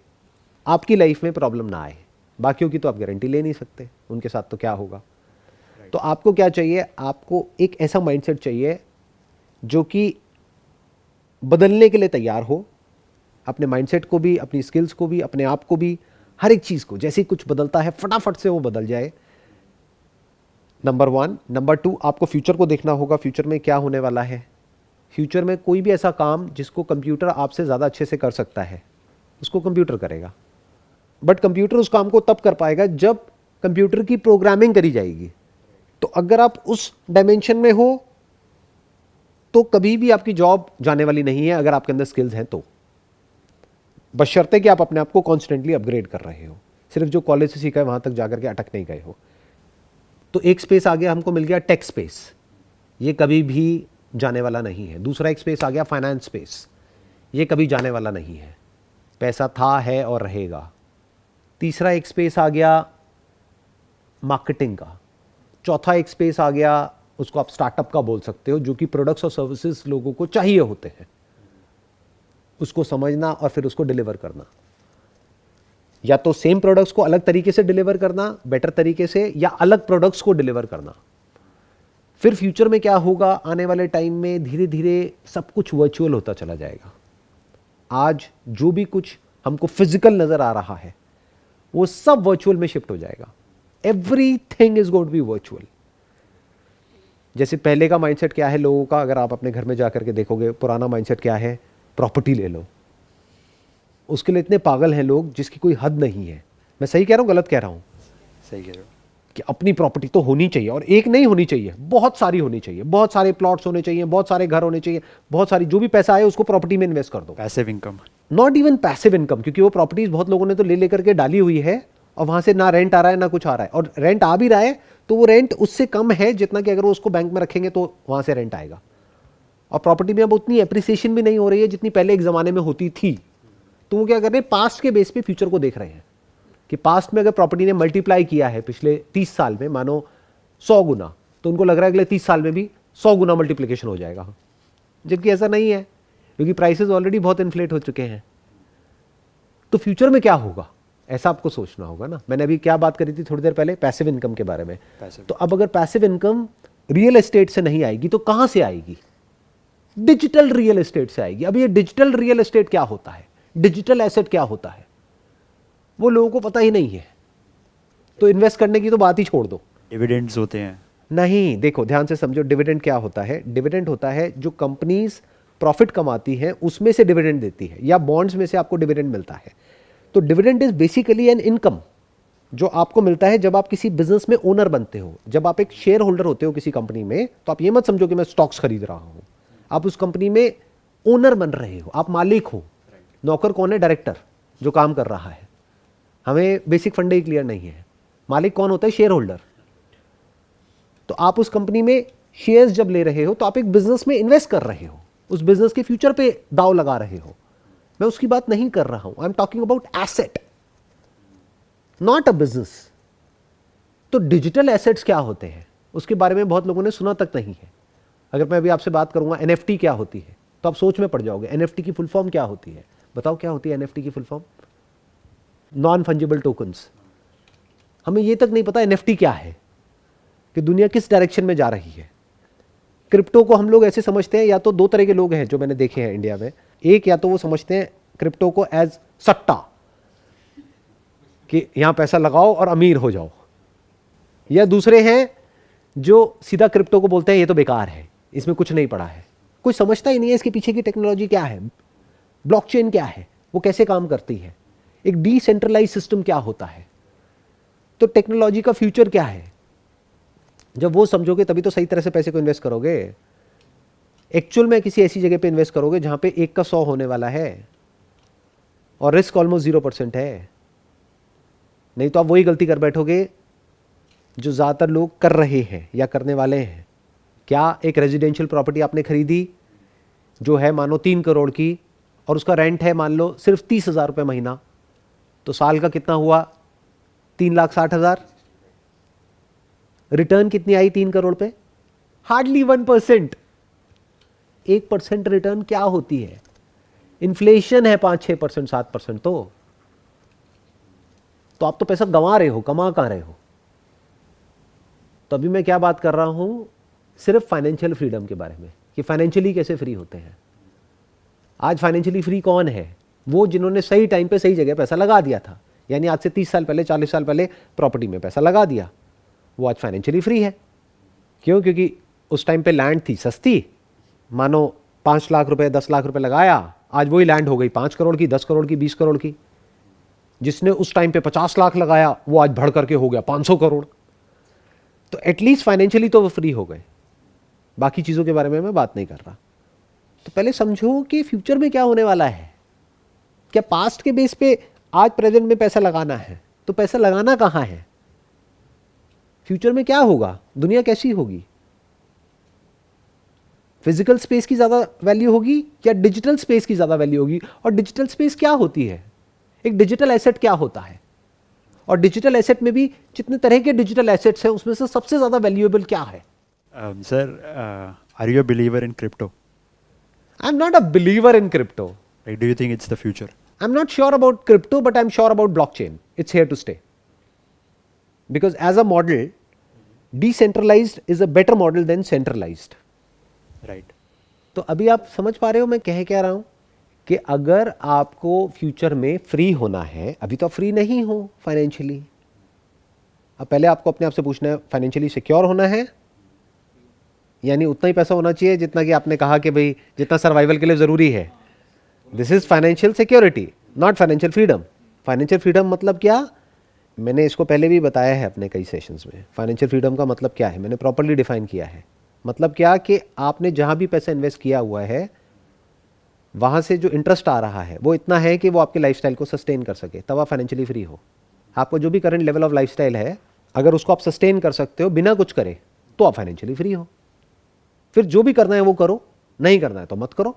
आपकी लाइफ में प्रॉब्लम ना आए। बाकियों की तो आप गारंटी ले नहीं सकते, उनके साथ तो क्या होगा। तो आपको क्या चाहिए? आपको एक ऐसा माइंडसेट चाहिए जो कि बदलने के लिए तैयार हो, अपने माइंडसेट को भी, अपनी स्किल्स को भी, अपने आप को भी, हर एक चीज़ को। जैसे ही कुछ बदलता है फटाफट से वो बदल जाए, नंबर 1। नंबर 2, आपको फ्यूचर को देखना होगा, फ्यूचर में क्या होने वाला है। फ्यूचर में कोई भी ऐसा काम जिसको कंप्यूटर आपसे ज़्यादा अच्छे से कर सकता है उसको कंप्यूटर करेगा, बट कंप्यूटर उस काम को तब कर पाएगा जब कंप्यूटर की प्रोग्रामिंग करी जाएगी। तो अगर आप उस डायमेंशन में हो तो कभी भी आपकी जॉब जाने वाली नहीं है, अगर आपके अंदर स्किल्स हैं तो, बशर्ते कि आप अपने आप को कॉन्स्टेंटली अपग्रेड कर रहे हो, सिर्फ जो कॉलेज से सीखा है वहां तक जाकर के अटक नहीं गए हो। तो एक स्पेस आ गया, हमको मिल गया टेक स्पेस, ये कभी भी जाने वाला नहीं है। दूसरा एक स्पेस आ गया फाइनेंस स्पेस, ये कभी जाने वाला नहीं है, पैसा था, है और रहेगा। तीसरा एक स्पेस आ गया मार्केटिंग का। चौथा एक स्पेस आ गया, उसको आप स्टार्टअप का बोल सकते हो, जो कि प्रोडक्ट्स और सर्विसेज लोगों को चाहिए होते हैं, उसको समझना और फिर उसको डिलीवर करना। या तो सेम प्रोडक्ट्स को अलग तरीके से डिलीवर करना, बेटर तरीके से, या अलग प्रोडक्ट्स को डिलीवर करना। फिर फ्यूचर में क्या होगा, आने वाले टाइम में धीरे धीरे सब कुछ वर्चुअल होता चला जाएगा। आज जो भी कुछ हमको फिजिकल नजर आ रहा है वो सब वर्चुअल में शिफ्ट हो जाएगा। Everything is going to be virtual. जैसे पहले का माइंडसेट क्या है लोगों का, अगर आप अपने घर में जाकर के देखोगे, पुराना माइंडसेट क्या है, प्रॉपर्टी ले लो। उसके लिए इतने पागल हैं लोग जिसकी कोई हद नहीं है। मैं सही कह रहा हूं, गलत कह रहा हूं? सही कह रहे हो कि अपनी प्रॉपर्टी तो होनी चाहिए, और एक नहीं होनी चाहिए, बहुत सारी होनी चाहिए, बहुत सारे प्लॉट्स होने चाहिए, बहुत सारे घर होने चाहिए, बहुत सारी, जो भी पैसा आए उसको प्रॉपर्टी में इन्वेस्ट कर दो। Passive income, not even passive income, क्योंकि वो प्रॉपर्टीज बहुत लोगों ने तो ले लेकर के डाली हुई है और वहां से ना रेंट आ रहा है ना कुछ आ रहा है, और रेंट आ भी रहा है तो वो रेंट उससे कम है जितना कि अगर वो उसको बैंक में रखेंगे तो वहां से रेंट आएगा। और प्रॉपर्टी में अब उतनी एप्रिसिएशन भी नहीं हो रही है जितनी पहले एक जमाने में होती थी। तो वो क्या कर रहे हैं, पास्ट के बेस पे फ्यूचर को देख रहे हैं कि पास्ट में अगर प्रॉपर्टी ने मल्टीप्लाई किया है पिछले 30 साल में मानो 100 गुना, तो उनको लग रहा है अगले 30 साल में भी 100 गुना मल्टीप्लिकेशन हो जाएगा, जबकि ऐसा नहीं है, क्योंकि प्राइसेस ऑलरेडी बहुत इन्फ्लेट हो चुके हैं। तो फ्यूचर में क्या होगा, ऐसा आपको सोचना होगा ना। मैंने अभी क्या बात करी थी थोड़ी देर पहले, पैसिव इनकम के बारे में। तो अब अगर पैसिव इनकम रियल एस्टेट से नहीं आएगी तो कहां से आएगी? डिजिटल रियल एस्टेट से आएगी। अब ये डिजिटल रियल एस्टेट क्या होता है, डिजिटल एसेट क्या होता है, वो लोगों को पता ही नहीं है। तो इन्वेस्ट करने की तो बात ही छोड़ दो। डिविडेंड्स होते हैं। नहीं, देखो ध्यान से समझो, डिविडेंड क्या होता है? डिविडेंड होता है जो कंपनीज प्रॉफिट कमाती हैं उसमें से डिविडेंड देती है, या बॉन्ड्स में से आपको डिविडेंड मिलता है। तो dividend is basically an income जो आपको मिलता है जब आप किसी बिजनेस में ओनर बनते हो। जब आप एक शेयर होल्डर होते हो किसी कंपनी में, तो आप ये मत समझो कि मैं स्टॉक्स खरीद रहा हूं, आप उस कंपनी में ओनर बन रहे हो, आप मालिक हो। नौकर कौन है? डायरेक्टर जो काम कर रहा है। हमें बेसिक फंडे ही क्लियर नहीं है। मालिक कौन होता है? Share holder. तो आप उस कंपनी में शेयर्स जब ले रहे हो तो आप एक बिजनेस में इन्वेस्ट कर रहे हो, उस बिजनेस के फ्यूचर पे दाव लगा रहे हो। मैं उसकी बात नहीं कर रहा हूं, I am talking about asset, not a business. तो डिजिटल एसेट्स क्या होते हैं उसके बारे में बहुत लोगों ने सुना तक नहीं है। अगर मैं अभी आपसे बात करूंगा एनएफटी क्या होती है तो आप सोच में पड़ जाओगे। एनएफटी की फुल फॉर्म क्या होती है? बताओ क्या होती है एनएफटी की full form? Non fungible tokens. हमें ये तक नहीं पता एनएफटी क्या है, कि दुनिया किस डायरेक्शन में जा रही है। क्रिप्टो को हम लोग ऐसे समझते हैं, या तो दो तरह के लोग हैं जो मैंने देखे हैं इंडिया में। एक, या तो वो समझते हैं क्रिप्टो को एज सट्टा, कि यहां पैसा लगाओ और अमीर हो जाओ, या दूसरे हैं जो सीधा क्रिप्टो को बोलते हैं ये तो बेकार है, इसमें कुछ नहीं पड़ा है, कोई समझता ही नहीं है इसके पीछे की टेक्नोलॉजी क्या है, ब्लॉकचेन क्या है, वो कैसे काम करती है, एक डिसेंट्रलाइज सिस्टम क्या होता है, तो टेक्नोलॉजी का फ्यूचर क्या है। जब वो समझोगे तभी तो सही तरह से पैसे को इन्वेस्ट करोगे। एक्चुअल में किसी ऐसी जगह पे इन्वेस्ट करोगे जहां पे 1 का 100 होने वाला है और रिस्क ऑलमोस्ट 0% है। नहीं तो आप वही गलती कर बैठोगे जो ज़्यादातर लोग कर रहे हैं या करने वाले हैं। क्या एक रेजिडेंशियल प्रॉपर्टी आपने खरीदी जो है मानो 3 करोड़ की, और उसका रेंट है मान लो सिर्फ 30,000 रुपये महीना, तो साल का कितना हुआ? 3,60,000। रिटर्न कितनी आई 3 करोड़ पे? हार्डली 1%। 1% रिटर्न क्या होती है? इन्फ्लेशन है 5-6%, 7%। तो आप तो पैसा गंवा रहे हो, कमा कहां रहे हो? तो अभी मैं क्या बात कर रहा हूं? सिर्फ फाइनेंशियल फ्रीडम के बारे में, कि फाइनेंशियली कैसे फ्री होते हैं। आज फाइनेंशियली फ्री कौन है? वो जिन्होंने सही टाइम पे सही जगह पैसा लगा दिया था, यानी आज से 30 साल पहले, 40 साल पहले प्रॉपर्टी में पैसा लगा दिया, वो आज फाइनेंशियली फ्री है। क्यों? क्योंकि उस टाइम पे लैंड थी सस्ती, मानो 5 लाख रुपए 10 लाख रुपए लगाया, आज वही लैंड हो गई 5 करोड़ की, 10 करोड़ की, 20 करोड़ की। जिसने उस टाइम पे 50 लाख लगाया वो आज बढ़ करके हो गया 500 करोड़। तो एटलीस्ट फाइनेंशियली तो वो फ्री हो गए। बाकी चीज़ों के बारे में मैं बात नहीं कर रहा। तो पहले समझो कि फ्यूचर में क्या होने वाला है। क्या पास्ट के बेस पे आज प्रेजेंट में पैसा लगाना है? तो पैसा लगाना कहाँ है? फ्यूचर में क्या होगा? दुनिया कैसी होगी? फिजिकल स्पेस की ज़्यादा वैल्यू होगी या डिजिटल स्पेस की ज़्यादा वैल्यू होगी? और डिजिटल स्पेस क्या होती है? एक डिजिटल एसेट क्या होता है? और डिजिटल एसेट में भी जितने तरह के डिजिटल एसेट्स हैं उसमें से सबसे ज़्यादा वैल्यूएबल क्या है? Sir, are you a believer in crypto? I'm not a believer in crypto. Like, do you think it's the future? I'm not sure about crypto, but I'm sure about blockchain. It's here to stay. Because as a model, decentralized is a better model than centralized. Right. तो अभी आप समझ पा रहे हो मैं कह क्या रहा हूं? कि अगर आपको फ्यूचर में फ्री होना है, अभी तो आप फ्री नहीं हो फाइनेंशियली। अब पहले आपको अपने आप से पूछना है, फाइनेंशियली सिक्योर होना है, यानी उतना ही पैसा होना चाहिए जितना कि आपने कहा कि भाई जितना सर्वाइवल के लिए ज़रूरी है। This is financial security, not financial freedom. Financial freedom मतलब क्या? मैंने इसको पहले भी बताया है अपने कई सेशंस में। फाइनेंशियल फ्रीडम का मतलब क्या है मैंने प्रॉपर्ली डिफाइन किया है। मतलब क्या कि आपने जहाँ भी पैसा इन्वेस्ट किया हुआ है वहाँ से जो इंटरेस्ट आ रहा है वो इतना है कि वो आपके लाइफस्टाइल को सस्टेन कर सके, तब आप फाइनेंशियली फ्री हो। आपको जो भी करंट लेवल ऑफ लाइफस्टाइल है अगर उसको आप सस्टेन कर सकते हो बिना कुछ करे तो आप फाइनेंशियली फ्री हो। फिर जो भी करना है वो करो, नहीं करना है तो मत करो।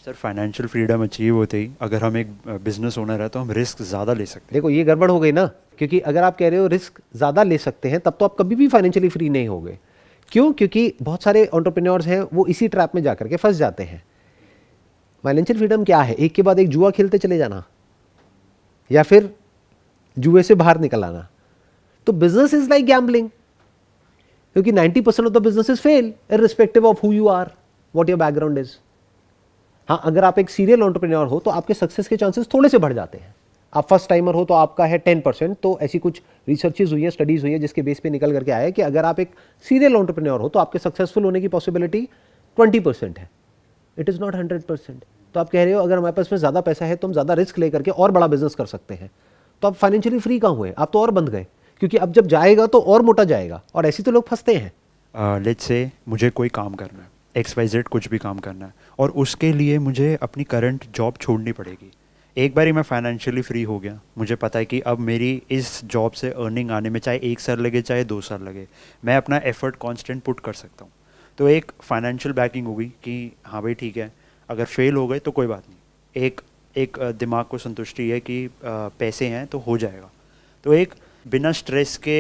सर, फाइनेंशियल फ्रीडम अचीव होते ही अगर हम एक बिजनेस ओनर है तो हम रिस्क ज़्यादा ले सकते हैं। देखो ये गड़बड़ हो गई ना, क्योंकि अगर आप कह रहे हो रिस्क ज़्यादा ले सकते हैं तब तो आप कभी भी फाइनेंशियली फ्री नहीं होगे। क्यों? क्योंकि बहुत सारे एंटरप्रेन्योर्स हैं वो इसी ट्रैप में जाकर के फंस जाते हैं। फाइनेंशियल फ्रीडम क्या है? एक के बाद एक जुआ खेलते चले जाना। या फिर जुए से बाहर निकल आना। तो बिजनेस इज लाइक गैम्बलिंग, क्योंकि 90% of the businesses fail irrespective of who you are, what your background is. हाँ, अगर आप एक सीरियल एंटरप्रेन्योर हो तो आपके सक्सेस के चांसेस थोड़े से बढ़ जाते हैं। आप फर्स्ट टाइमर हो तो आपका है 10%, तो ऐसी कुछ रिसर्चेज हुई है, स्टडीज हुई है, जिसके बेस पे निकल करके आया है कि अगर आप एक सीरियल एंटरप्रेन्योर हो तो आपके सक्सेसफुल होने की पॉसिबिलिटी 20% है, इट इज़ नॉट 100%। तो आप कह रहे हो अगर हमारे पास में ज़्यादा पैसा है तो हम ज़्यादा रिस्क लेकर के और बड़ा बिजनेस कर सकते हैं, तो आप फाइनेंशियली फ्री कहाँ हुए? आप तो और बंध गए, क्योंकि अब जब जाएगा तो और मोटा जाएगा, और ऐसे तो लोग फंसते हैं। लेट्स से मुझे कोई काम करना है, XYZ कुछ भी काम करना है, और उसके लिए मुझे अपनी करंट जॉब छोड़नी पड़ेगी। एक बारी मैं फाइनेंशियली फ्री हो गया, मुझे पता है कि अब मेरी इस जॉब से अर्निंग आने में चाहे 1 साल लगे चाहे 2 साल लगे, मैं अपना एफर्ट कांस्टेंट पुट कर सकता हूँ। तो एक फाइनेंशियल बैकिंग होगी कि हाँ भाई ठीक है, अगर फेल हो गए तो कोई बात नहीं, एक दिमाग को संतुष्टि है कि पैसे हैं तो हो जाएगा। तो एक बिना स्ट्रेस के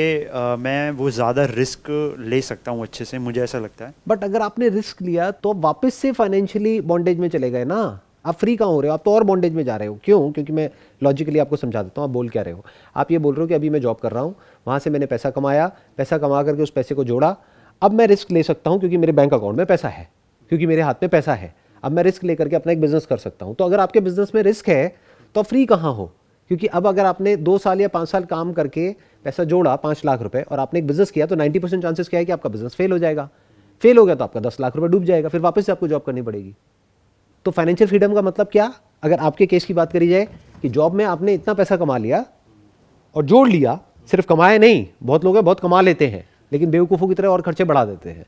मैं वो ज़्यादा रिस्क ले सकता हूँ अच्छे से, मुझे ऐसा लगता है। बट अगर आपने रिस्क लिया तो वापस से फाइनेंशियली बॉन्डेज में चले गए ना, आप फ्री कहाँ हो रहे हो? आप तो और बॉन्डेज में जा रहे हो। क्यों? क्योंकि मैं लॉजिकली आपको समझा देता हूँ आप बोल क्या रहे हो। आप ये बोल रहे हो कि अभी मैं जॉब कर रहा हूँ, वहाँ से मैंने पैसा कमाया, पैसा कमा करके उस पैसे को जोड़ा, अब मैं रिस्क ले सकता हूँ क्योंकि मेरे बैंक अकाउंट में पैसा है, क्योंकि मेरे हाथ में पैसा है, अब मैं रिस्क लेकर के अपना एक बिजनेस कर सकता हूँ। तो अगर आपके बिजनेस में रिस्क है तो आप फ्री कहाँ हो? क्योंकि अब अगर आपने 2 साल या 5 साल काम करके पैसा जोड़ा 5 लाख रुपए और आपने एक बिजनेस किया, तो 90% चांसेस क्या है कि आपका बिजनेस फेल हो जाएगा। फेल हो गया तो आपका 10 लाख रुपए डूब जाएगा, फिर वापस से आपको जॉब करनी पड़ेगी। तो फाइनेंशियल फ्रीडम का मतलब क्या? अगर आपके केस की बात करी जाए कि जॉब में आपने इतना पैसा कमा लिया और जोड़ लिया, सिर्फ कमाए नहीं, बहुत लोग हैं बहुत कमा लेते हैं लेकिन बेवकूफ़ों की तरह और खर्चे बढ़ा देते हैं,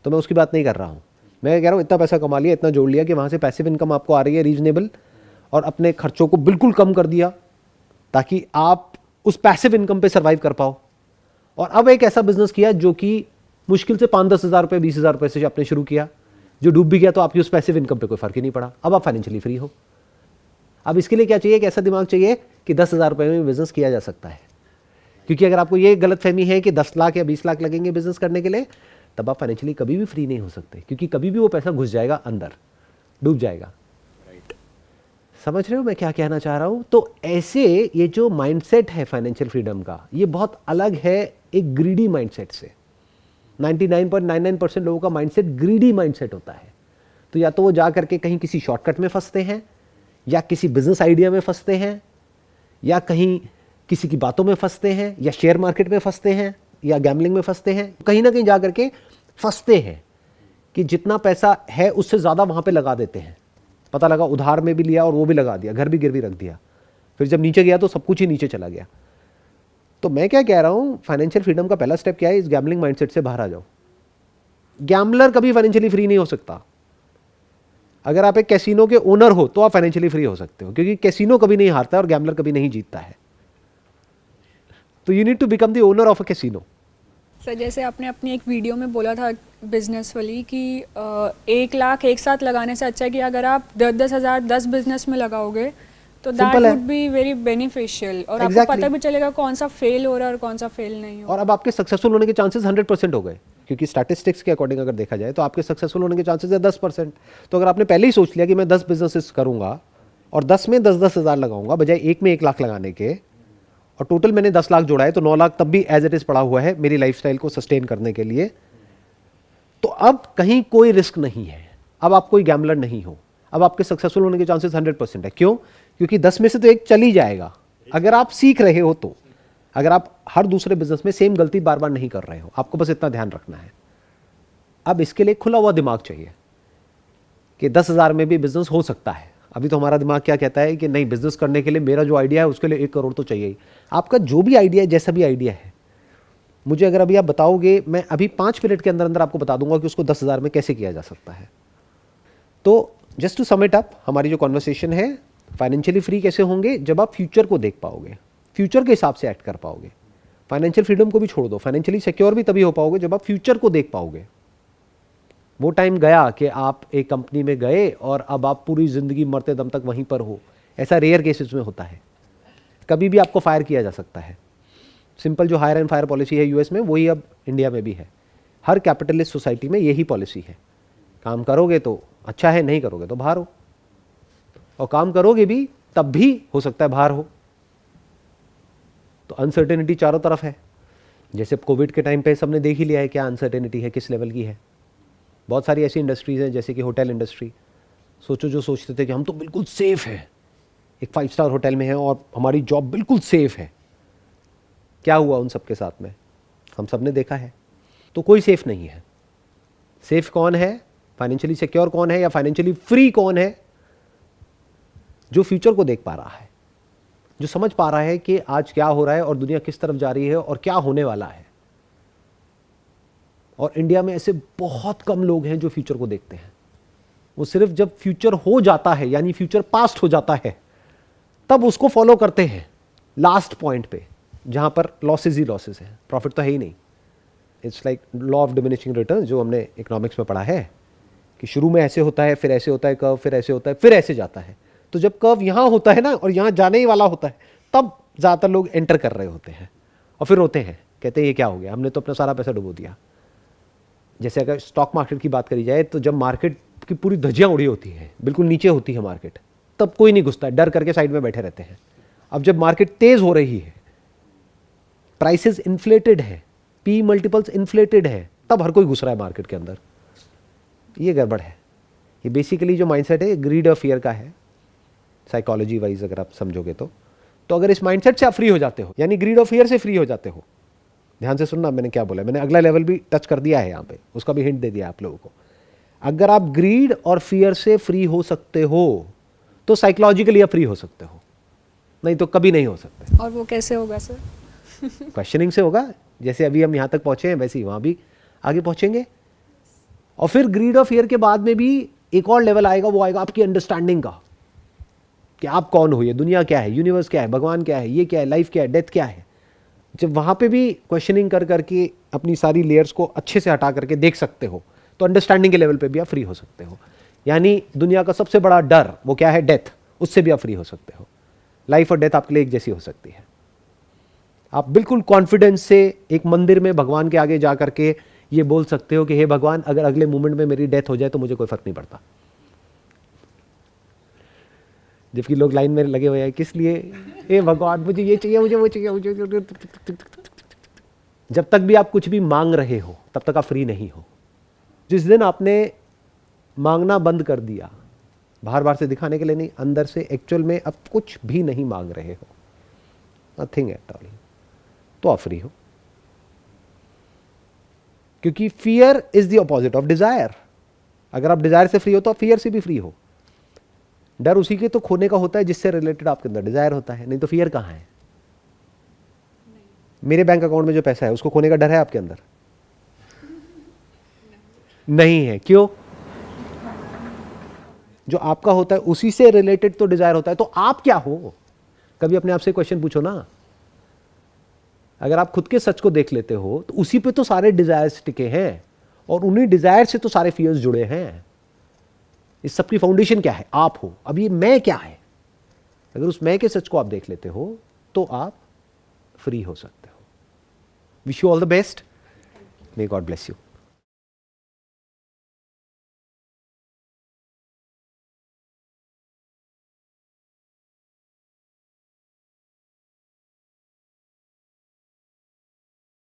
तो मैं उसकी बात नहीं कर रहा हूँ। मैं कह रहा हूँ इतना पैसा कमा लिया, इतना जोड़ लिया कि वहाँ से पैसिव इनकम आपको आ रही है रीजनेबल, और अपने खर्चों को बिल्कुल कम कर दिया ताकि आप उस पैसिव इनकम पे सर्वाइव कर पाओ। और अब एक ऐसा बिजनेस किया जो कि मुश्किल से 5-10 हज़ार रुपये 20 हज़ार रुपये से आपने शुरू किया, जो डूब भी गया तो आपकी उस पैसिव इनकम पे कोई फर्क ही नहीं पड़ा, अब आप फाइनेंशियली फ्री हो। अब इसके लिए क्या चाहिए? एक ऐसा दिमाग चाहिए कि 10 हज़ार रुपये में बिजनेस किया जा सकता है। क्योंकि अगर आपको ये गलत फहमी है कि 10 लाख या 20 लाख लगेंगे बिजनेस करने के लिए, तब आप फाइनेंशियली कभी भी फ्री नहीं हो सकते, क्योंकि कभी भी वो पैसा घुस जाएगा अंदर, डूब जाएगा। समझ रहे हो मैं क्या कहना चाह रहा हूं? तो ऐसे ये जो माइंडसेट है फाइनेंशियल फ्रीडम का, ये बहुत अलग है एक ग्रीडी माइंडसेट से। 99.99% लोगों का माइंडसेट ग्रीडी माइंडसेट होता है। तो या तो वो जा करके कहीं किसी शॉर्टकट में फंसते हैं, या किसी बिजनेस आइडिया में फंसते हैं, या कहीं किसी की बातों में फंसते हैं, या शेयर मार्केट में फंसते हैं, या गैम्बलिंग में फंसते हैं। कहीं ना कहीं जा करके फंसते हैं कि जितना पैसा है उससे ज़्यादा वहाँ पे लगा देते हैं। पता लगा उधार में भी लिया और वो भी लगा दिया, घर भी गिरवी रख दिया, फिर जब नीचे गया तो सब कुछ ही नीचे चला गया। तो मैं क्या कह रहा हूँ, फाइनेंशियल फ्रीडम का पहला स्टेप क्या है? इस गैम्बलिंग माइंडसेट से बाहर आ जाओ। गैम्बलर कभी फाइनेंशियली फ्री नहीं हो सकता। अगर आप एक कैसीनो के ओनर हो तो आप फाइनेंशियली फ्री हो सकते हो, क्योंकि कैसीनो कभी नहीं हारता और गैम्बलर कभी नहीं जीतता है। तो you need to become the owner of a casino. Sir जैसे आपने अपनी एक वीडियो में बोला था बिजनेस वाली कि 1 लाख एक साथ लगाने से अच्छा है कि अगर आप 10-10 हज़ार 10 बिजनेस में लगाओगे तो दैट Simple है। वुड बी वेरी बेनिफिशियल, और Exactly। आपको पता भी चलेगा कौन सा फेल हो रहा है और कौन सा फेल नहीं हो। और अब आपके सक्सेसफुल होने के चांसेस 100% हो गए, क्योंकि स्टैटिस्टिक्स के अकॉर्डिंग अगर देखा जाए तो आपके सक्सेसफुल होने के चांसेस है 10%। तो अगर आपने पहले ही सोच लिया कि मैं 10 बिजनेसेस करूंगा और 10 में 10-10 हज़ार लगाऊंगा बजाय एक में 1 लाख लगाने के, और टोटल मैंने 10 लाख जोड़ा है, तो 9 लाख तब भी एज इट इज पड़ा हुआ है मेरी लाइफस्टाइल को सस्टेन करने के लिए। तो अब कहीं कोई रिस्क नहीं है, अब आप कोई गैम्बलर नहीं हो, अब आपके सक्सेसफुल होने के चांसेस 100% है। क्यों? क्योंकि 10 में से तो एक चल ही जाएगा अगर आप सीख रहे हो तो। अगर आप हर दूसरे बिजनेस में सेम गलती बार बार नहीं कर रहे हो, आपको बस इतना ध्यान रखना है। अब इसके लिए खुला हुआ दिमाग चाहिए कि 10 हज़ार में भी बिजनेस हो सकता है। अभी तो हमारा दिमाग क्या कहता है कि नहीं, बिजनेस करने के लिए मेरा जो आइडिया है उसके लिए 1 करोड़ तो चाहिए ही। आपका जो भी आइडिया है, जैसा भी आइडिया है, मुझे अगर अभी आप बताओगे, मैं अभी 5 मिनट के अंदर अंदर आपको बता दूंगा कि उसको 10 हज़ार में कैसे किया जा सकता है। तो just to sum it up, हमारी जो कॉन्वर्सेशन है, फाइनेंशियली फ्री कैसे होंगे? जब आप फ्यूचर को देख पाओगे, फ्यूचर के हिसाब से एक्ट कर पाओगे। फाइनेंशियल फ्रीडम को भी छोड़ दो, फाइनेंशियली सिक्योर भी तभी हो पाओगे जब आप फ्यूचर को देख पाओगे। वो टाइम गया कि आप एक कंपनी में गए और अब आप पूरी ज़िंदगी मरते दम तक वहीं पर हो। ऐसा रेयर केसेस में होता है, कभी भी आपको फायर किया जा सकता है। सिंपल जो हायर एंड फायर पॉलिसी है यूएस में, वही अब इंडिया में भी है। हर कैपिटलिस्ट सोसाइटी में यही पॉलिसी है। काम करोगे तो अच्छा है, नहीं करोगे तो बाहर हो, और काम करोगे भी तब भी हो सकता है बाहर हो। तो अनसर्टेनिटी चारों तरफ है। जैसे कोविड के टाइम पे सबने देख ही लिया है क्या अनसर्टेनिटी है, किस लेवल की है। बहुत सारी ऐसी इंडस्ट्रीज़ हैं जैसे कि होटल इंडस्ट्री। सोचो, जो सोचते थे कि हम तो बिल्कुल सेफ़ हैं, एक 5 स्टार होटल में है और हमारी जॉब बिल्कुल सेफ़ है, क्या हुआ उन सब के साथ में, हम सब ने देखा है। तो कोई सेफ़ नहीं है। सेफ़ कौन है, फाइनेंशियली सिक्योर कौन है, या फाइनेंशियली फ्री कौन है? जो फ्यूचर को देख पा रहा है, जो समझ पा रहा है कि आज क्या हो रहा है और दुनिया किस तरफ जा रही है और क्या होने वाला है। और इंडिया में ऐसे बहुत कम लोग हैं जो फ्यूचर को देखते हैं। वो सिर्फ जब फ्यूचर हो जाता है, यानी फ्यूचर पास्ट हो जाता है, तब उसको फॉलो करते हैं लास्ट पॉइंट पे, जहां पर लॉसेज ही लॉसेज है, प्रॉफिट तो है ही नहीं। It's like law of diminishing return, जो हमने इकोनॉमिक्स में पढ़ा है कि शुरू में ऐसे होता है, फिर ऐसे होता है कर्व, फिर ऐसे होता है, फिर ऐसे जाता है। तो जब कर्व यहाँ होता है ना और यहाँ जाने ही वाला होता है, तब ज़्यादातर लोग एंटर कर रहे होते हैं और फिर रोते हैं, कहते हैं ये क्या हो गया, हमने तो अपना सारा पैसा डुबो दिया। जैसे अगर स्टॉक मार्केट की बात करी जाए, तो जब मार्केट की पूरी धज्जियाँ उड़ी होती हैं, बिल्कुल नीचे होती है मार्केट, तब कोई नहीं घुसता है, डर करके साइड में बैठे रहते हैं। अब जब मार्केट तेज़ हो रही है, प्राइसेस इन्फ्लेटेड है, पी मल्टीपल्स इन्फ्लेटेड है, तब हर कोई घुस रहा है मार्केट के अंदर। ये गड़बड़ है। ये बेसिकली जो माइंडसेट है, ग्रीड और फियर का है, साइकोलॉजी वाइज अगर आप समझोगे तो अगर इस माइंडसेट से आप फ्री हो जाते हो, यानी ग्रीड और फियर से फ्री हो जाते हो। ध्यान से सुनना मैंने क्या बोला, मैंने अगला लेवल भी टच कर दिया है यहाँ पे, उसका भी हिंट दे दिया आप लोगों को। अगर आप ग्रीड और फियर से फ्री हो सकते हो तो साइकोलॉजिकली आप फ्री हो सकते हो, नहीं तो कभी नहीं हो सकते। और वो कैसे होगा सर? क्वेश्चनिंग से होगा। जैसे अभी हम यहाँ तक पहुँचे हैं, वैसे ही वहाँ भी आगे पहुँचेंगे। और फिर ग्रीड और फियर के बाद में भी एक और लेवल आएगा, वो आएगा आपकी अंडरस्टैंडिंग का, कि आप कौन हो, ये दुनिया क्या है, यूनिवर्स क्या है, भगवान क्या है, ये क्या है, लाइफ क्या है, डेथ क्या है। जब वहाँ पे भी क्वेश्चनिंग कर करके अपनी सारी लेयर्स को अच्छे से हटा करके देख सकते हो, तो अंडरस्टैंडिंग के लेवल पे भी आप फ्री हो सकते हो। यानी दुनिया का सबसे बड़ा डर वो क्या है, डेथ, उससे भी आप फ्री हो सकते हो। लाइफ और डेथ आपके लिए एक जैसी हो सकती है। आप बिल्कुल कॉन्फिडेंस से एक मंदिर में भगवान के आगे जा करके ये बोल सकते हो कि हे भगवान, अगर अगले मोमेंट में मेरी डेथ हो जाए तो मुझे कोई फर्क नहीं पड़ता। जबकि लोग लाइन में लगे हुए हैं, किस लिए, हे भगवान मुझे ये चाहिए, मुझे वो चाहिए, मुझे। जब तक भी आप कुछ भी मांग रहे हो तब तक आप फ्री नहीं हो। जिस दिन आपने मांगना बंद कर दिया, बाहर बाहर से दिखाने के लिए नहीं, अंदर से एक्चुअल में अब कुछ भी नहीं मांग रहे हो, नथिंग एट ऑल, तो आप फ्री हो। क्योंकि fear is the opposite of desire. अगर आप डिजायर से फ्री हो तो आप फियर से भी फ्री हो। डर उसी के तो खोने का होता है जिससे रिलेटेड आपके अंदर डिजायर होता है, नहीं तो फियर कहाँ है। मेरे बैंक अकाउंट में जो पैसा है उसको खोने का डर है आपके अंदर? नहीं है। क्यों? जो आपका होता है उसी से रिलेटेड तो डिजायर होता है। तो आप क्या हो, कभी अपने आप से क्वेश्चन पूछो ना। अगर आप खुद के सच को देख लेते हो तो उसी पे तो सारे डिजायर्स टिके हैं और उन्हीं डिजायर से तो सारे फियर्स जुड़े हैं। इस सबकी फाउंडेशन क्या है? आप हो। अब ये मैं क्या है, अगर उस मैं के सच को आप देख लेते हो तो आप फ्री हो सकते हो। Wish you all the best. May God bless you.